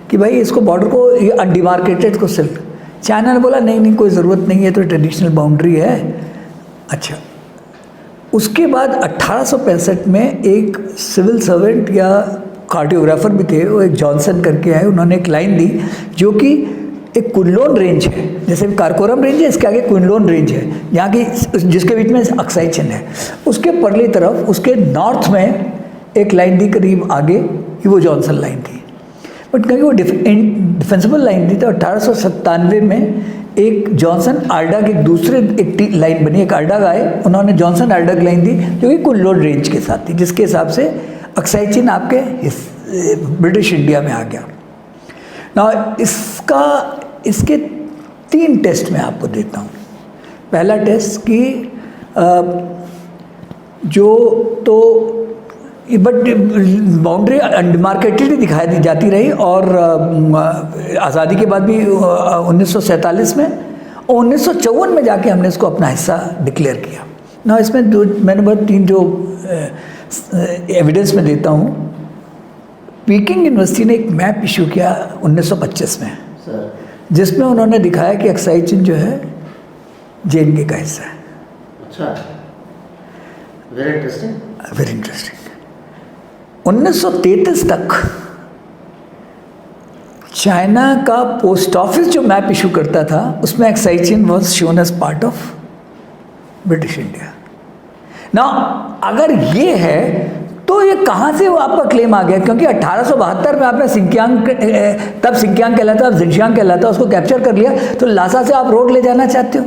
कि भाई इसको बॉर्डर को, ये अनडिमार्केटेड को सिर्फ, चाइना ने बोला नहीं कोई ज़रूरत नहीं है, तो ट्रेडिशनल बाउंड्री है। अच्छा, उसके बाद 1865 में एक सिविल सर्वेंट या कार्डियोग्राफर भी थे, वो एक जॉनसन करके आए, उन्होंने एक लाइन दी जो कि एक कुनलोन रेंज है, जैसे कारकोरम रेंज है, इसके आगे कुनलोन रेंज है, यहाँ की जिसके बीच में अक्साई चिन्ह है, उसके परली तरफ उसके नॉर्थ में एक लाइन दी करीब आगे, कि वो जॉनसन लाइन थी। बट क्योंकि वो डिफेंसिबल लाइन थी, तो 1897 में एक जॉनसन आर्डा की दूसरे एक लाइन बनी, एक आर्डा आए, उन्होंने जॉनसन आर्डा की लाइन दी जो कि कुनलोन रेंज के साथ थी, जिसके हिसाब से अक्साई चिन्ह आपके ब्रिटिश इंडिया में आ गया ना। इसके 3 टेस्ट मैं आपको देता हूँ। पहला टेस्ट कि जो तो बट बाउंड्री अनडिमार्केटेड ही दिखाई दी जाती रही, और आज़ादी के बाद भी 1947 में और 1954 में जाके हमने इसको अपना हिस्सा डिक्लेयर किया ना। इसमें मैंने बहुत 3 जो एविडेंस में देता हूँ। पीकिंग यूनिवर्सिटी ने एक मैप इशू किया 1925 में, जिसमें उन्होंने दिखाया कि अक्साई चिन्ह जो है जे.एन.के का हिस्सा है। अच्छा, वेरी इंटरेस्टिंग, वेरी इंटरेस्टिंग। 1933 तक चाइना का पोस्ट ऑफिस जो मैप इशू करता था, उसमें Aksai Chin was shown as part of British India ना। अगर ये है तो ये कहाँ से वो आपका क्लेम आ गया? क्योंकि 1872 में आपने सिंकियांग, तब सिंकियांग कहलाता, अब जिनजियांग कहलाता, उसको कैप्चर कर लिया, तो लासा से आप रोड ले जाना चाहते हो?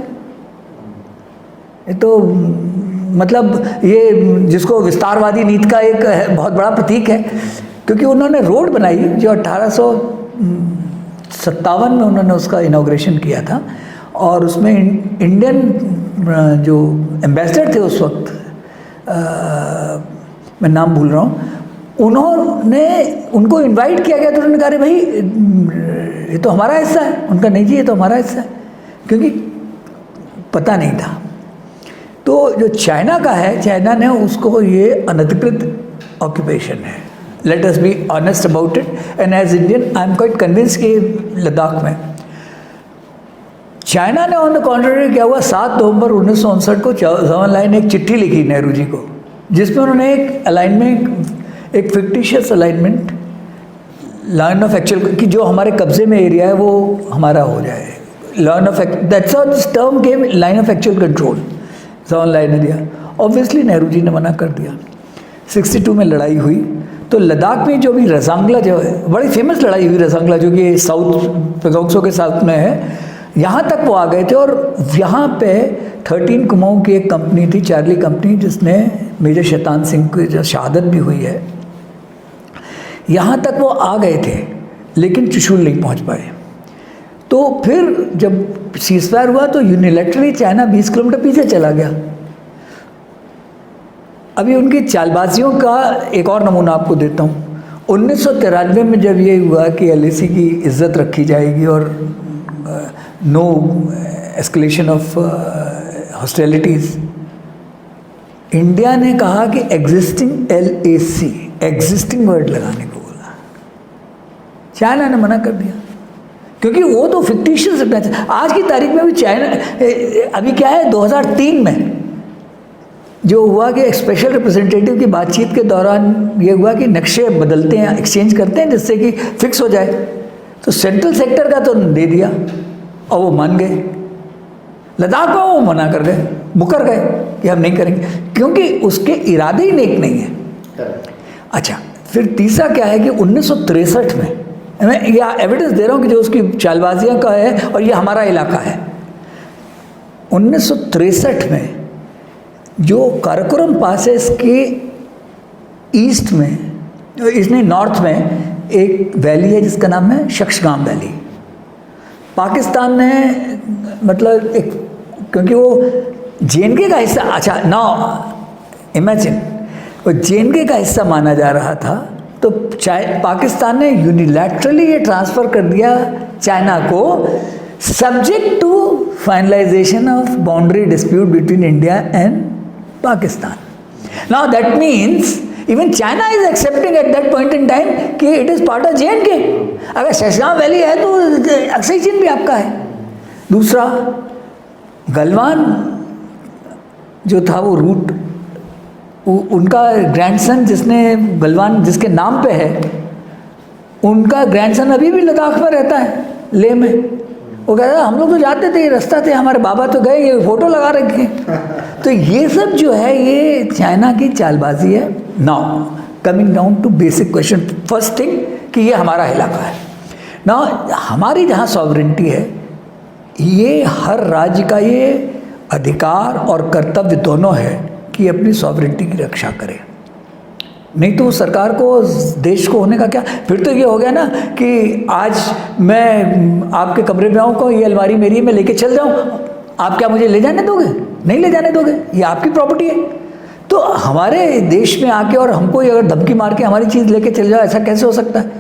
ये तो मतलब ये जिसको विस्तारवादी नीति का एक बहुत बड़ा प्रतीक है, क्योंकि उन्होंने रोड बनाई जो 1857 में उन्होंने उसका इनॉग्रेशन किया था, और उसमें इंडियन जो एम्बेसडर थे उस वक्त, मैं नाम भूल रहा हूँ, उनको इनवाइट किया गया, तो उन्होंने कहा भाई ये तो हमारा हिस्सा है। उनका नहीं जी, ये तो हमारा हिस्सा है, क्योंकि पता नहीं था। तो जो चाइना का है, चाइना ने उसको ये अनधिकृत ऑक्यूपेशन है। Let us be honest about it, and as Indian I am quite convince कि लद्दाख में चाइना ने ऑन द कॉन्ट्ररी क्या हुआ, 7 नवंबर 1959 को जवाहरलाल लाइन ने एक चिट्ठी लिखी नेहरू जी को, जिसमें उन्होंने एक अलाइनमेंट, एक fictitious alignment line of actual, कि जो हमारे कब्जे में एरिया है वो हमारा हो जाए, line of that's how this term came, line of actual control Jawaharlal ने दिया। ऑब्वियसली नेहरू जी ने मना कर दिया। 62 में लड़ाई हुई, तो लद्दाख में जो भी रजांगला, जो है बड़ी फेमस लड़ाई हुई रजांगला, जो कि साउथ पेगोंगसो के साउथ में है, यहाँ तक वो आ गए थे। और यहाँ पे 13 कुमाऊँ की एक कंपनी थी, चार्ली कंपनी, जिसने मेजर शैतान सिंह की जो शहादत भी हुई है, यहाँ तक वो आ गए थे, लेकिन चुशूल नहीं पहुँच पाए। तो फिर जब सीजफायर हुआ तो यूनिलैटरली चाइना 20 किलोमीटर पीछे चला गया। अभी उनकी चालबाजियों का एक और नमूना आपको देता हूँ। 1993 में जब ये हुआ कि LAC की इज्जत रखी जाएगी और no escalation of hostilities, India ने कहा कि एग्जिस्टिंग LAC, एग्जिस्टिंग वर्ड लगाने को बोला। चाइना ने मना कर दिया, क्योंकि वो तो फिक्टिशियस रखना चाहिए। आज की तारीख में भी चाइना, अभी क्या है 2003 में जो हुआ कि एक स्पेशल रिप्रेजेंटेटिव की बातचीत के दौरान ये हुआ कि नक्शे बदलते हैं, एक्सचेंज करते हैं जिससे कि फिक्स हो जाए। तो सेंट्रल सेक्टर का तो दे दिया और वो मान गए, लद्दाख को वो मना कर गए, मुकर गए कि हम नहीं करेंगे, क्योंकि उसके इरादे ही नेक नहीं है। अच्छा, फिर तीसरा क्या है कि 1963 में, मैं यह एविडेंस दे रहा हूँ कि जो उसकी चालबाजियाँ का है और ये हमारा इलाका है। 1963 में जो काराकोरम पासेस के ईस्ट में, इसमें नॉर्थ में एक वैली है जिसका नाम है शख्सगाम वैली। पाकिस्तान ने मतलब एक, क्योंकि वो JNK का हिस्सा, अच्छा नाउ इमेजिन, वो JNK का हिस्सा माना जा रहा था, तो पाकिस्तान ने यूनिलैटरली ये ट्रांसफ़र कर दिया चाइना को, subject to finalisation of boundary dispute between India and Pakistan. Now that means even China is accepting at that point in time कि it is part of JNK. अगर शहजाम वैली है तो अक्सई चीन भी आपका है। दूसरा, गलवान जो था वो रूट, उनका ग्रैंडसन जिसने गलवान जिसके नाम पे है, उनका ग्रैंडसन अभी भी लद्दाख में रहता है, लेह में। वो कहता है हम लोग तो जाते थे, ये रास्ता थे, हमारे बाबा तो गए, ये फ़ोटो लगा रखे। तो ये सब जो है ये चाइना की चालबाजी है। Now coming down to basic question, first thing कि ये हमारा इलाका है। नाउ हमारी जहाँ सॉवरेंटी है, ये हर राज्य का ये अधिकार और कर्तव्य दोनों है कि अपनी सॉवरेंटी की रक्षा करे, नहीं तो सरकार को, देश को होने का क्या। फिर तो ये हो गया ना कि आज मैं आपके कमरे में आऊँ, को ये अलमारी मेरी है, मैं लेके चल जाऊँ, आप क्या मुझे ले जाने दोगे? नहीं ले जाने दोगे, ये आपकी प्रॉपर्टी है। तो हमारे देश में आके और हमको अगर धमकी मार के हमारी चीज़ लेके चल जाओ, ऐसा कैसे हो सकता है?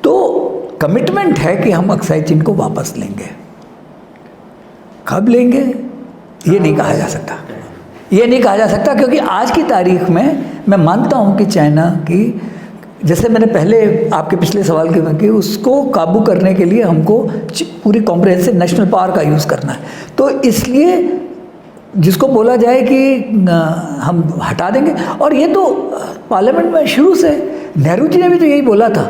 तो कमिटमेंट है कि हम अक्साई चीन को वापस लेंगे। कब लेंगे ये नहीं कहा जा सकता, ये नहीं कहा जा सकता, क्योंकि आज की तारीख में मैं मानता हूँ कि चाइना की, जैसे मैंने पहले आपके पिछले सवाल के में कि उसको काबू करने के लिए हमको पूरी कॉम्प्रिहेंसिव नेशनल पावर का यूज़ करना है। तो इसलिए जिसको बोला जाए कि हम हटा देंगे, और ये तो पार्लियामेंट में शुरू से नेहरू जी ने भी तो यही बोला था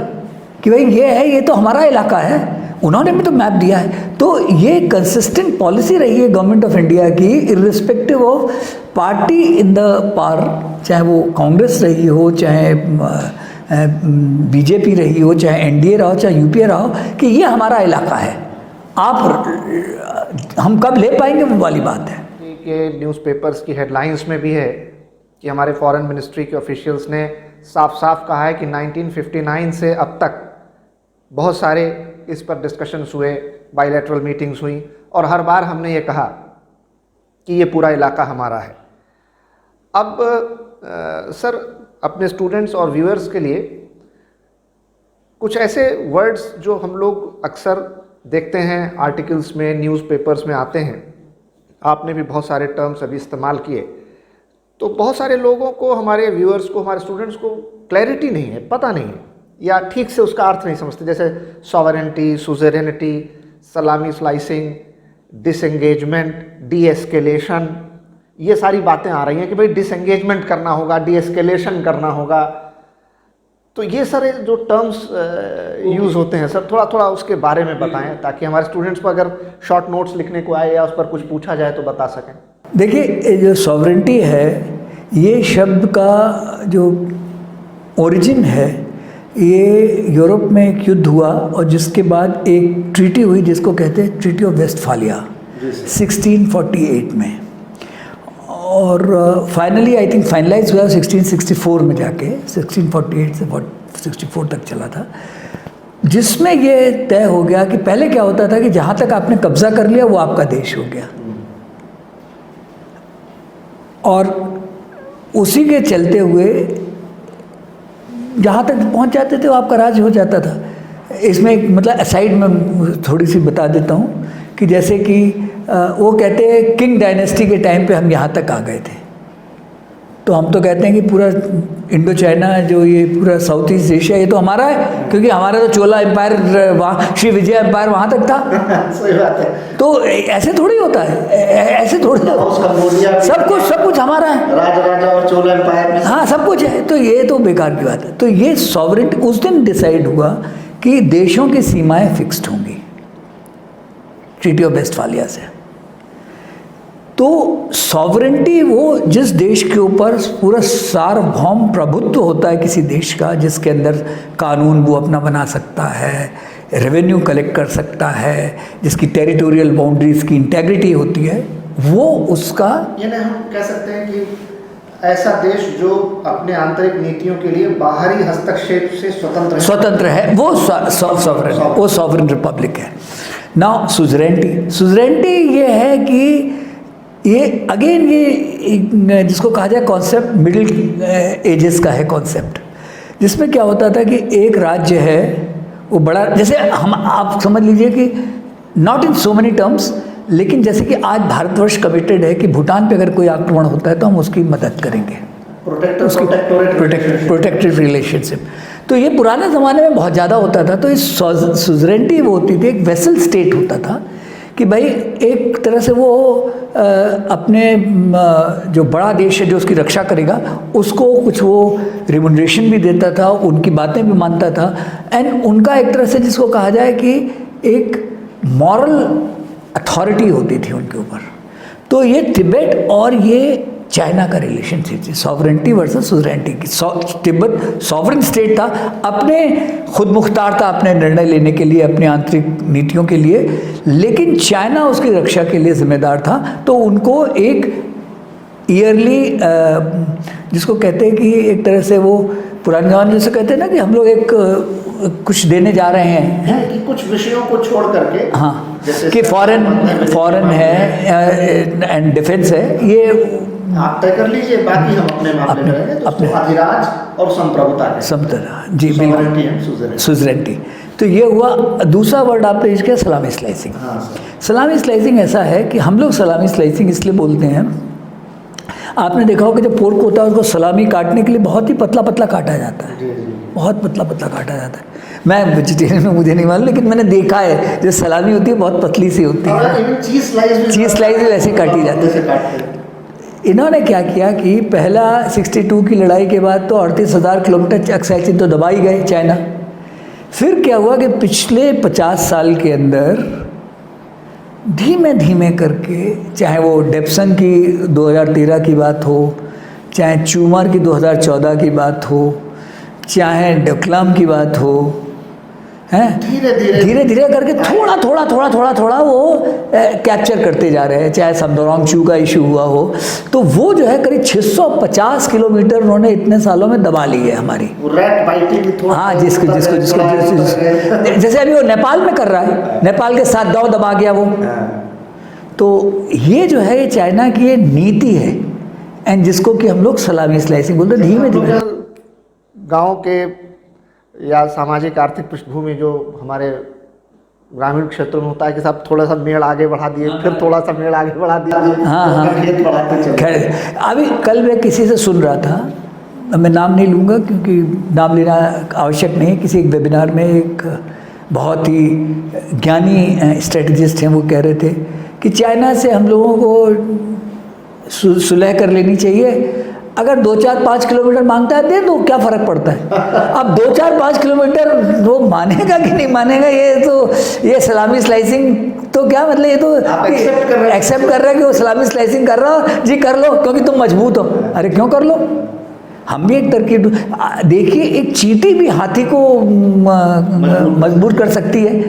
कि भाई ये है, ये तो हमारा इलाका है, उन्होंने भी तो मैप दिया है। तो ये कंसिस्टेंट पॉलिसी रही है गवर्नमेंट ऑफ इंडिया की, irrespective of party in the power, चाहे वो कांग्रेस रही हो, चाहे बीजेपी रही हो, चाहे NDA रहा हो, चाहे UPA रहा हो, कि ये हमारा इलाका है, आप हम कब ले पाएंगे वो वाली बात है। ये न्यूज़पेपर्स की हेडलाइंस में भी है कि हमारे फॉरेन मिनिस्ट्री के ऑफिशियल्स ने साफ साफ कहा है कि 1959 से अब तक बहुत सारे इस पर डिस्कशंस हुए, बायलैटरल मीटिंग्स हुई, और हर बार हमने ये कहा कि ये पूरा इलाका हमारा है। अब सर, अपने स्टूडेंट्स और व्यूअर्स के लिए कुछ ऐसे वर्ड्स जो हम लोग अक्सर देखते हैं आर्टिकल्स में, न्यूज़पेपर्स में आते हैं, आपने भी बहुत सारे टर्म्स अभी इस्तेमाल किए, तो बहुत सारे लोगों को, हमारे व्यूअर्स को, हमारे स्टूडेंट्स को क्लैरिटी नहीं है, पता नहीं है, या ठीक से उसका अर्थ नहीं समझते। जैसे सॉवरेनिटी, सुजेरेनिटी, सलामी स्लाइसिंग, डिसएंगेजमेंट, डीएस्केलेशन, ये सारी बातें आ रही हैं कि भाई डिसएंगेजमेंट करना होगा, डीएस्केलेशन करना होगा। तो ये सारे जो टर्म्स यूज़ होते हैं सर, थोड़ा थोड़ा उसके बारे में बताएं, ताकि हमारे स्टूडेंट्स को अगर शॉर्ट नोट्स लिखने को आए या उस पर कुछ पूछा जाए तो बता सकें। देखिए, जो सॉवरेंटी है, ये शब्द का जो ओरिजिन है, ये यूरोप में एक युद्ध हुआ और जिसके बाद एक ट्रीटी हुई जिसको कहते हैं ट्रीटी ऑफ वेस्टफालिया 1648 में, और फाइनली आई थिंक फाइनलाइज हुआ 1664 में जाके, 1648 से 64 तक चला था, जिसमें ये तय हो गया कि पहले क्या होता था कि जहाँ तक आपने कब्जा कर लिया वो आपका देश हो गया, और उसी के चलते हुए जहाँ तक पहुँच जाते थे वो आपका राज्य हो जाता था। इसमें एक मतलब असाइड में थोड़ी सी बता देता हूँ कि जैसे कि वो कहते हैं किंग डायनेस्टी के टाइम पे हम यहाँ तक आ गए थे, तो हम तो कहते हैं कि पूरा इंडो चाइना जो ये पूरा साउथ ईस्ट एशिया ये तो हमारा है, क्योंकि हमारा तो चोला एम्पायर वहाँ, श्री विजय एम्पायर वहाँ तक था। सही बात है। तो ऐसे थोड़ी होता है, ऐसे थोड़ी सब कुछ हमारा है, राजा और चोला एम्पायर में हाँ सब कुछ है। तो ये तो बेकार की बात है। तो ये सॉवरेंटी उस दिन डिसाइड हुआ कि देशों की सीमाएं फिक्स्ड होंगी ट्रीटी ऑफ वेस्टफालिया से। तो सॉवरेंटी वो जिस देश के ऊपर पूरा सार्वभौम प्रभुत्व होता है किसी देश का, जिसके अंदर कानून वो अपना बना सकता है, रेवेन्यू कलेक्ट कर सकता है, जिसकी टेरिटोरियल बाउंड्रीज की इंटेग्रिटी होती है, वो उसका यानी हम कह सकते हैं कि ऐसा देश जो अपने आंतरिक नीतियों के लिए बाहरी हस्तक्षेप से स्वतंत्र है, वो सॉवरेन, वो सॉवरेन रिपब्लिक है। नाउ सुजरेंटी ये है कि ये अगेन ये जिसको कहा जाए कॉन्सेप्ट मिडिल एजेस का है कॉन्सेप्ट, जिसमें क्या होता था कि एक राज्य है वो बड़ा, जैसे हम आप समझ लीजिए कि not in so many terms, लेकिन जैसे कि आज भारतवर्ष कमिटेड है कि भूटान पे अगर कोई आक्रमण होता है तो हम उसकी मदद करेंगे, प्रोटेक्टिव रिलेशनशिप। तो ये पुराने ज़माने में बहुत ज़्यादा होता था। तो इस सुजरेंटी वो होती थी, एक वेसल स्टेट होता था कि भाई एक तरह से वो अपने जो बड़ा देश है जो उसकी रक्षा करेगा उसको कुछ वो रिम्यूनरेशन भी देता था, उनकी बातें भी मानता था, एंड उनका एक तरह से जिसको कहा जाए कि एक मॉरल अथॉरिटी होती थी उनके ऊपर। तो ये तिब्बत और ये चाइना का रिलेशनशिप थी, सॉवरेंटी वर्सेस सुजरेंटी की। तिब्बत सॉवरेन स्टेट था, अपने खुद मुख्तार था अपने निर्णय लेने के लिए, अपनी आंतरिक नीतियों के लिए, लेकिन चाइना उसकी रक्षा के लिए जिम्मेदार था। तो उनको एक ईयरली जिसको कहते हैं कि एक तरह से वो पुराने जमाने जैसे कहते हैं ना कि हम लोग एक कुछ देने जा रहे हैं कि कुछ विषयों को छोड़ करके, हाँ, कि फॉरेन है एंड डिफेंस है, ये आप तय कर लीजिए, बाकी हम अपने मामले में रहेंगे। तो अपने अधिराज और संप्रभुता जी बिल्कुल, सुजरेंटी। तो ये हुआ। दूसरा वर्ड आपने यूज किया सलामी स्लाइसिंग। सलामी स्लाइसिंग ऐसा है कि हम लोग सलामी स्लाइसिंग इसलिए बोलते हैं, आपने देखा होगा जब पोर्क होता है उसको सलामी काटने के लिए बहुत ही पतला पतला काटा जाता है, बहुत पतला पतला काटा जाता है। मैं वेजिटेरियन हूँ, मुझे नहीं मालूम, लेकिन मैंने देखा है जो सलामी होती है बहुत पतली सी होती है, चीज़ स्लाइस भी वैसे काटी जाती है। इन्होंने क्या किया कि पहला 62 की लड़ाई के बाद तो 38,000 किलोमीटर एक्साइचिन तो दबा ही गए चाइना। फिर क्या हुआ कि पिछले 50 साल के अंदर धीमे धीमे करके, चाहे वो डेप्सन की 2013 की बात हो, चाहे चूमर की 2014 की बात हो, चाहे डोकलाम की बात हो, हैं धीरे धीरे करके थोड़ा वो कैप्चर करते जा रहे हैं। चाहे समदोरांग का इशू हुआ हो, तो वो जो है करीब 650 किलोमीटर उन्होंने इतने सालों में दबा ली है हमारी। हाँ, जिसको जैसे अभी वो नेपाल में कर रहा है, नेपाल के साथ दाव दबा गया वो। तो ये जो है ये चाइना की ये नीति है, एंड जिसको कि हम लोग सलामी स्लाइसिंग बोलते हैं। धीमे धीमे गाँव के या सामाजिक आर्थिक पृष्ठभूमि जो हमारे ग्रामीण क्षेत्रों में होता है कि साहब थोड़ा सा मेड़ आगे बढ़ा दिए, फिर थोड़ा सा मेड़ आगे बढ़ा दिया। हाँ, खैर अभी कल मैं किसी से सुन रहा था, मैं नाम नहीं लूँगा क्योंकि नाम लेना आवश्यक नहीं, किसी एक वेबिनार में एक बहुत ही ज्ञानी स्ट्रेटजिस्ट हैं, वो कह रहे थे कि चाइना से हम लोगों को सुलह कर लेनी चाहिए, अगर 2-4-5 किलोमीटर मांगता है दे दो, क्या फ़र्क पड़ता है। अब 2-4-5 किलोमीटर वो मानेगा कि नहीं मानेगा, ये सलामी स्लाइसिंग तो क्या मतलब, ये तो एक्सेप्ट कर रहा है कि वो सलामी स्लाइसिंग कर रहा हो, जी कर लो क्योंकि तुम मजबूत हो। अरे क्यों कर लो, हम भी एक तरकीब। देखिए एक चींटी भी हाथी को मजबूर कर सकती है,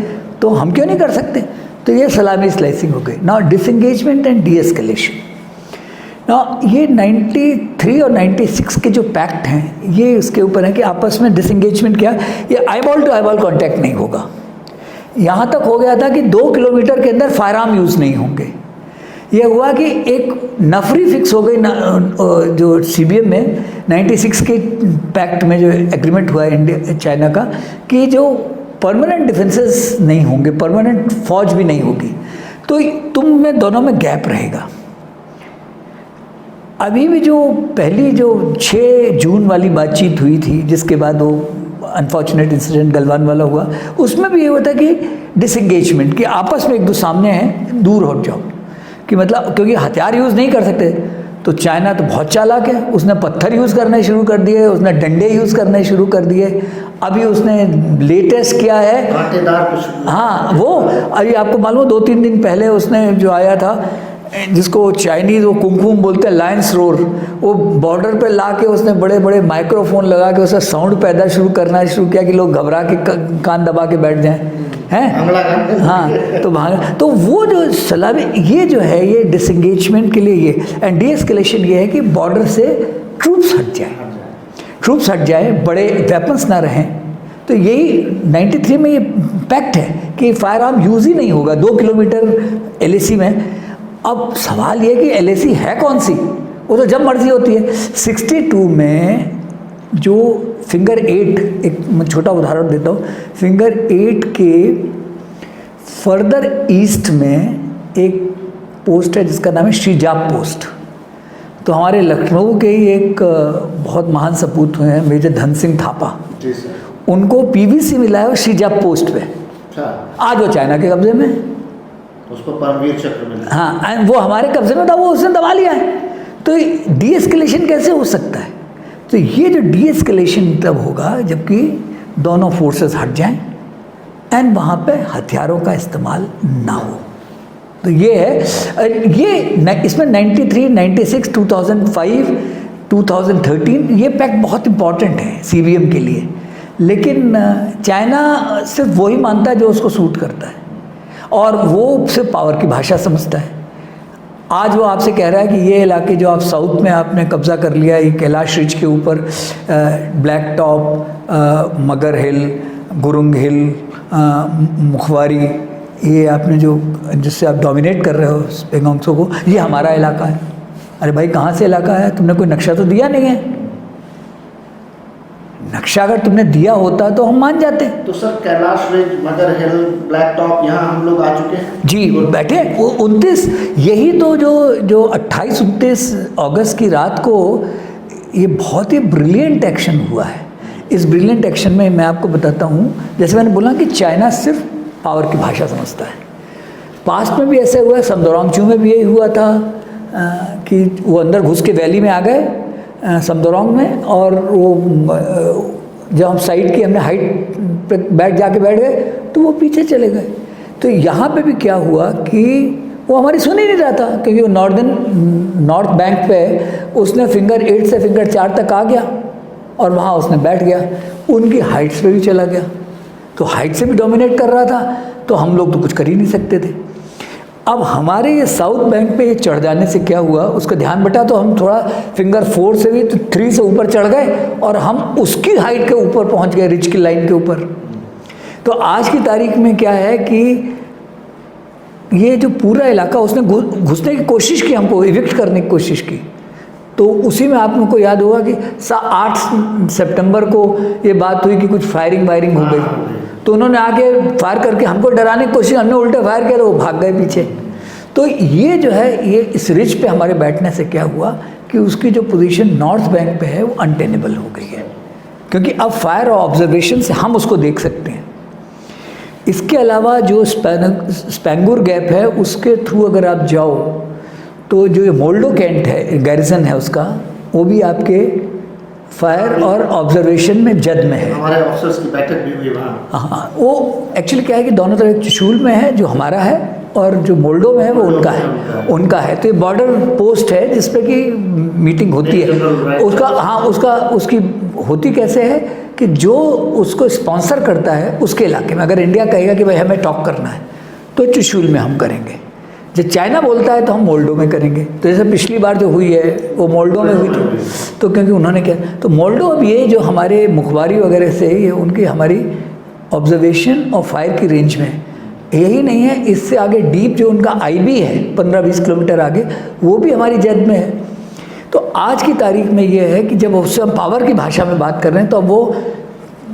तो हम क्यों नहीं कर सकते। तो ये सलामी स्लाइसिंग हो गई। Now disengagement and de-escalation. ये 93 और 96 के जो पैक्ट हैं ये इसके ऊपर है कि आपस में डिसएंगेजमेंट क्या, ये आईबॉल टू आईबॉल कांटेक्ट नहीं होगा। यहाँ तक हो गया था कि 2 किलोमीटर के अंदर फायर आर्म यूज़ नहीं होंगे। ये हुआ कि एक नफरी फिक्स हो गई जो CBM में 96 के पैक्ट में जो एग्रीमेंट हुआ इंडिया चाइना का, कि जो परमानेंट डिफेंसेस नहीं होंगे, परमानेंट फौज भी नहीं होगी, तो तुम में दोनों में गैप रहेगा। अभी भी जो पहली जो 6 जून वाली बातचीत हुई थी, जिसके बाद वो अनफॉर्चुनेट इंसिडेंट गलवान वाला हुआ, उसमें भी ये होता कि डिसएंगेजमेंट, कि आपस में एक दो सामने हैं, दूर हट जाओ, कि मतलब क्योंकि हथियार यूज़ नहीं कर सकते। तो चाइना तो बहुत चालाक है, उसने पत्थर यूज़ करने शुरू कर दिए, उसने डंडे यूज़ करने शुरू कर दिए। अभी उसने लेटेस्ट किया है, हाँ, वो अभी आपको मालूम है 2-3 दिन पहले उसने जो आया था, जिसको चाइनीज़ वो कुंगफू बोलते हैं, लायंस रोर, वो बॉर्डर पे ला के उसने बड़े बड़े माइक्रोफोन लगा के उसका साउंड पैदा करना शुरू किया कि लोग घबरा के कान दबा के बैठ जाएं, हैं, हाँ। तो वो जो सलाह, ये जो है ये डिसएंगेजमेंट के लिए ये, एंड डीएस्केलेशन ये है कि बॉर्डर से ट्रूप्स हट जाए, बड़े वेपन्स ना रहें। तो यही 93 में ये पैक्ट है कि फायर आर्म यूज़ ही नहीं होगा 2 किलोमीटर LAC में। अब सवाल ये कि LAC है कौन सी, वो तो जब मर्जी होती है। 62 में जो फिंगर 8, एक मैं छोटा उदाहरण देता हूँ, फिंगर 8 के फर्दर ईस्ट में एक पोस्ट है जिसका नाम है शिजाब पोस्ट। तो हमारे लखनऊ के ही एक बहुत महान सपूत हुए हैं मेजर धन सिंह थापा, उनको PVC मिला है शिजाब पोस्ट पे। आज वो चाइना के कब्जे में, उसको परमवीर चक्र मिला, हाँ, एंड वो हमारे कब्जे में था, वो उसने दबा लिया है। तो डीएस्केलेशन कैसे हो सकता है? तो ये जो डीएस्केलेशन तब होगा जबकि दोनों फोर्सेस हट जाएं एंड वहाँ पे हथियारों का इस्तेमाल ना हो। तो ये है, ये इसमें 93, 96, 2005, 2013 ये पैक्ट बहुत इंपॉर्टेंट है CBM के लिए। लेकिन चाइना सिर्फ वही मानता है जो उसको सूट करता है, और वो सिर्फ पावर की भाषा समझता है। आज वो आपसे कह रहा है कि ये इलाके जो आप साउथ में आपने कब्ज़ा कर लिया, ये कैलाश रिज के ऊपर, ब्लैक टॉप, मगर हिल, गुरुंग हिल, मुखवारी, ये आपने जो जिससे आप डोमिनेट कर रहे हो पेंगोंगसो को, ये हमारा इलाका है। अरे भाई, कहाँ से इलाका है? तुमने कोई नक्शा तो दिया नहीं है। नक्शा अगर तुमने दिया होता तो हम मान जाते। तो सर कैलाश रिज, मगर हिल, ब्लैक टॉप, यहाँ हम लोग आ चुके हैं जी, बैठे। 29, यही तो जो 28-29 अगस्त की रात को ये बहुत ही ब्रिलियंट एक्शन हुआ है। इस ब्रिलियंट एक्शन में मैं आपको बताता हूँ, जैसे मैंने बोला कि चाइना सिर्फ पावर की भाषा समझता है। पास्ट में भी ऐसे हुआ है, समदोरांगचू में भी यही हुआ था कि वो अंदर घुस के वैली में आ गए समदोरांग में, और वो जब हम साइड की हमने हाइट पे बैठ गए तो वो पीछे चले गए। तो यहाँ पे भी क्या हुआ कि वो हमारी सुन ही नहीं रहा था, क्योंकि वो नॉर्थ बैंक पे उसने फिंगर 8 से फिंगर 4 तक आ गया और वहाँ उसने बैठ गया, उनकी हाइट्स पे भी चला गया। तो हाइट से भी डोमिनेट कर रहा था, तो हम लोग तो कुछ कर ही नहीं सकते थे। अब हमारे ये साउथ बैंक पे चढ़ जाने से क्या हुआ, उसका ध्यान बटा, तो हम थोड़ा फिंगर 4 से भी तो 3 से ऊपर चढ़ गए और हम उसकी हाइट के ऊपर पहुंच गए, रिच की लाइन के ऊपर। तो आज की तारीख में क्या है कि ये जो पूरा इलाका उसने घुसने की कोशिश की, हमको इविक्ट करने की कोशिश की। तो उसी में आप लोगों को याद होगा कि 8 सितंबर को ये बात हुई कि कुछ फायरिंग वायरिंग हो गई, तो उन्होंने आके फायर करके हमको डराने की कोशिश, हमने उल्टे फायर किया तो वो भाग गए पीछे। तो ये जो है, ये इस रिज पे हमारे बैठने से क्या हुआ कि उसकी जो पोजीशन नॉर्थ बैंक पे है वो अनटेनेबल हो गई है, क्योंकि अब फायर और ऑब्जर्वेशन से हम उसको देख सकते हैं। इसके अलावा जो स्पेंगुर गैप है उसके थ्रू अगर आप जाओ तो जो ये मोल्डो कैंट है, गैरिसन है उसका, वो भी आपके फायर और ऑब्जर्वेशन में जद में है। हमारे ऑफिसर्स की बैठक भी हुई वहाँ। हाँ, वो एक्चुअली क्या है कि दोनों तरफ त्रिशूल में है जो हमारा है, और जो मोल्डो में है वो उनका है। तो ये बॉर्डर पोस्ट है जिस पे कि मीटिंग होती है उसका। हाँ, उसकी होती कैसे है कि जो उसको स्पॉन्सर करता है उसके इलाके में, अगर इंडिया कहेगा कि भाई हमें टॉक करना है तो त्रिशूल में हम करेंगे, जब चाइना बोलता है तो हम मोल्डो में करेंगे। तो जैसे पिछली बार जो हुई है वो मोल्डो में हुई थी, तो क्योंकि उन्होंने क्या, तो मोल्डो अब ये जो हमारे मुखबारी वगैरह से ये उनकी हमारी ऑब्जर्वेशन और फायर की रेंज में, यही नहीं है, इससे आगे डीप जो उनका IB है 15-20 किलोमीटर आगे, वो भी हमारी जद में है। तो आज की तारीख में ये है कि जब उससे हम पावर की भाषा में बात कर रहे हैं तो अब वो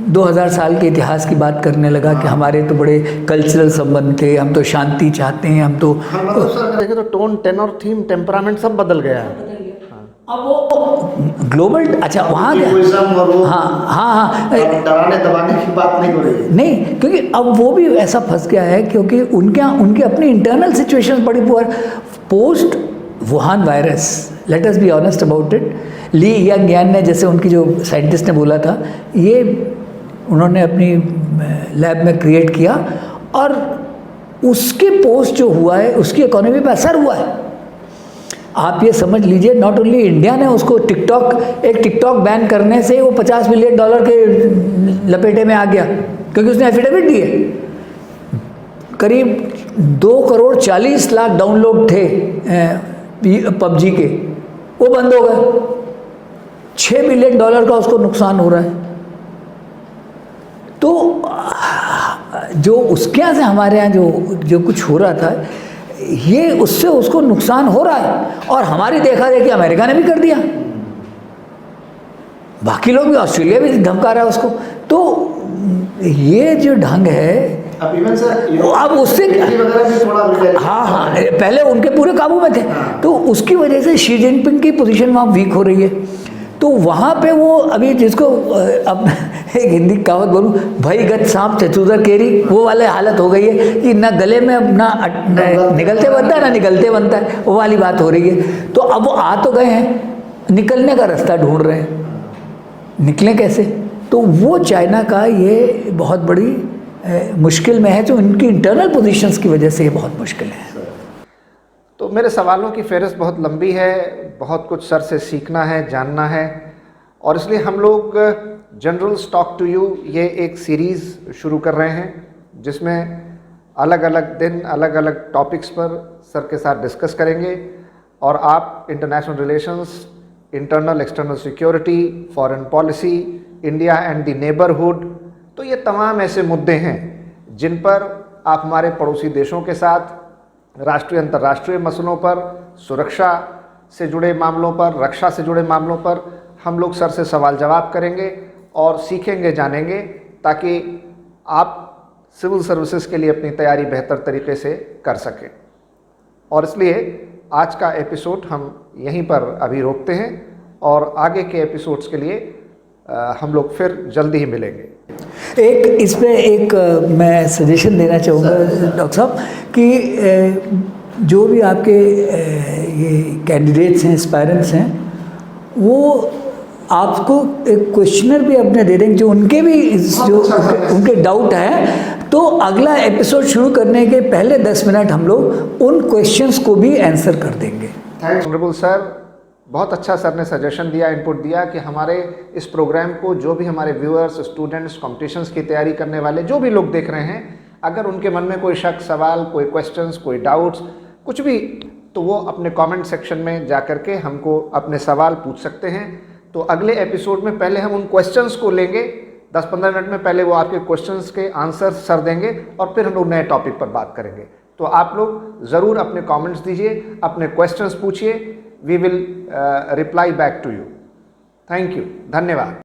2000 साल के इतिहास की बात करने लगा कि हमारे तो बड़े कल्चरल संबंध थे, हम तो शांति चाहते हैं, हम तो सर देखें तो टोन, टेनर, थीम, टेम्परामेंट सब बदल गया है। अब वो ग्लोबल, अच्छा वहाँ क्या, इगोइज्म और वो हाँ हाँ हाँ, डराने दबाने की बात नहीं हो रही है। नहीं, क्योंकि अब वो भी ऐसा फंस गया है, क्योंकि उनकी अपनी इंटरनल सिचुएशन बड़ी poor. Post Wuhan virus, let us be honest about it, ली यंग यान ने, जैसे उनकी जो साइंटिस्ट ने बोला था, ये उन्होंने अपनी लैब में क्रिएट किया, और उसके पोस्ट जो हुआ है उसकी इकोनॉमी पे असर हुआ है। आप ये समझ लीजिए, नॉट ओनली इंडिया ने उसको एक टिकटॉक बैन करने से वो $50 बिलियन के लपेटे में आ गया, क्योंकि उसने एफिडेविट दिए। करीब 2,40,00,000 डाउनलोड थे पबजी के, वो बंद हो गए। $6 बिलियन का उसको नुकसान हो रहा है। तो जो उसके यहाँ से हमारे यहाँ जो कुछ हो रहा था, ये उससे उसको नुकसान हो रहा है, और हमारी देखा देखी अमेरिका ने भी कर दिया, बाकी लोग भी, ऑस्ट्रेलिया भी धमका रहा है उसको। तो ये जो ढंग है, अब इवन सर अब उससे वगैरह भी थोड़ा हाँ हाँ, पहले उनके पूरे काबू में थे, तो उसकी वजह से शी जिनपिंग की पोजीशन वहाँ वीक हो रही है। तो वहाँ पे वो अभी जिसको अब एक हिंदी कहावत बोलूँ, भाई गत सांप चतुर्दर केरी, वो वाले हालत हो गई है कि ना गले में ना निकलते बनता है ना निकलते बनता है, वो वाली बात हो रही है। तो अब वो आ तो गए हैं, निकलने का रास्ता ढूंढ रहे हैं, निकलें कैसे? तो वो चाइना का ये बहुत बड़ी मुश्किल में है, जो इनकी इंटरनल पोजीशंस की वजह से ये बहुत मुश्किल है। तो मेरे सवालों की फहरिस्त बहुत लंबी है, बहुत कुछ सर से सीखना है, जानना है, और इसलिए हम लोग जनरल टॉक टू यू ये एक सीरीज़ शुरू कर रहे हैं, जिसमें अलग अलग दिन अलग अलग टॉपिक्स पर सर के साथ डिस्कस करेंगे, और आप international relations, internal external security, foreign policy, India and the neighbourhood, तो ये तमाम ऐसे मुद्दे हैं जिन पर आप हमारे पड़ोसी देशों के साथ, राष्ट्रीय अंतर्राष्ट्रीय मसलों पर, सुरक्षा से जुड़े मामलों पर, रक्षा से जुड़े मामलों पर हम लोग सर से सवाल जवाब करेंगे और सीखेंगे, जानेंगे, ताकि आप सिविल सर्विसेज के लिए अपनी तैयारी बेहतर तरीके से कर सकें। और इसलिए आज का एपिसोड हम यहीं पर अभी रोकते हैं, और आगे के एपिसोड्स के लिए हम लोग फिर जल्दी ही मिलेंगे। एक इसमें एक मैं सजेशन देना चाहूँगा डॉक्टर साहब, कि जो भी आपके ये कैंडिडेट्स हैं, एस्पायरेंट्स हैं, वो आपको एक क्वेश्चनर भी अपने दे देंगे, जो उनके भी जो उनके डाउट है, तो अगला एपिसोड शुरू करने के पहले 10 मिनट हम लोग उन क्वेश्चंस को भी आंसर कर देंगे। थैंक्स ऑनरेबल सर, बहुत अच्छा सर ने सजेशन दिया, इनपुट दिया कि हमारे इस प्रोग्राम को जो भी हमारे व्यूअर्स, स्टूडेंट्स, कॉम्पिटिशन्स की तैयारी करने वाले जो भी लोग देख रहे हैं, अगर उनके मन में कोई शक, सवाल, कोई क्वेश्चंस, कोई डाउट्स, कुछ भी, तो वो अपने कमेंट सेक्शन में जा कर के हमको अपने सवाल पूछ सकते हैं। तो अगले एपिसोड में पहले हम उन क्वेश्चंस को लेंगे, 10-15 मिनट में पहले वो आपके क्वेश्चंस के आंसर सर देंगे, और फिर हम लोग नए टॉपिक पर बात करेंगे। तो आप लोग ज़रूर अपने कमेंट्स दीजिए, अपने क्वेश्चंस पूछिए, we will reply back to you. Thank you, धन्यवाद।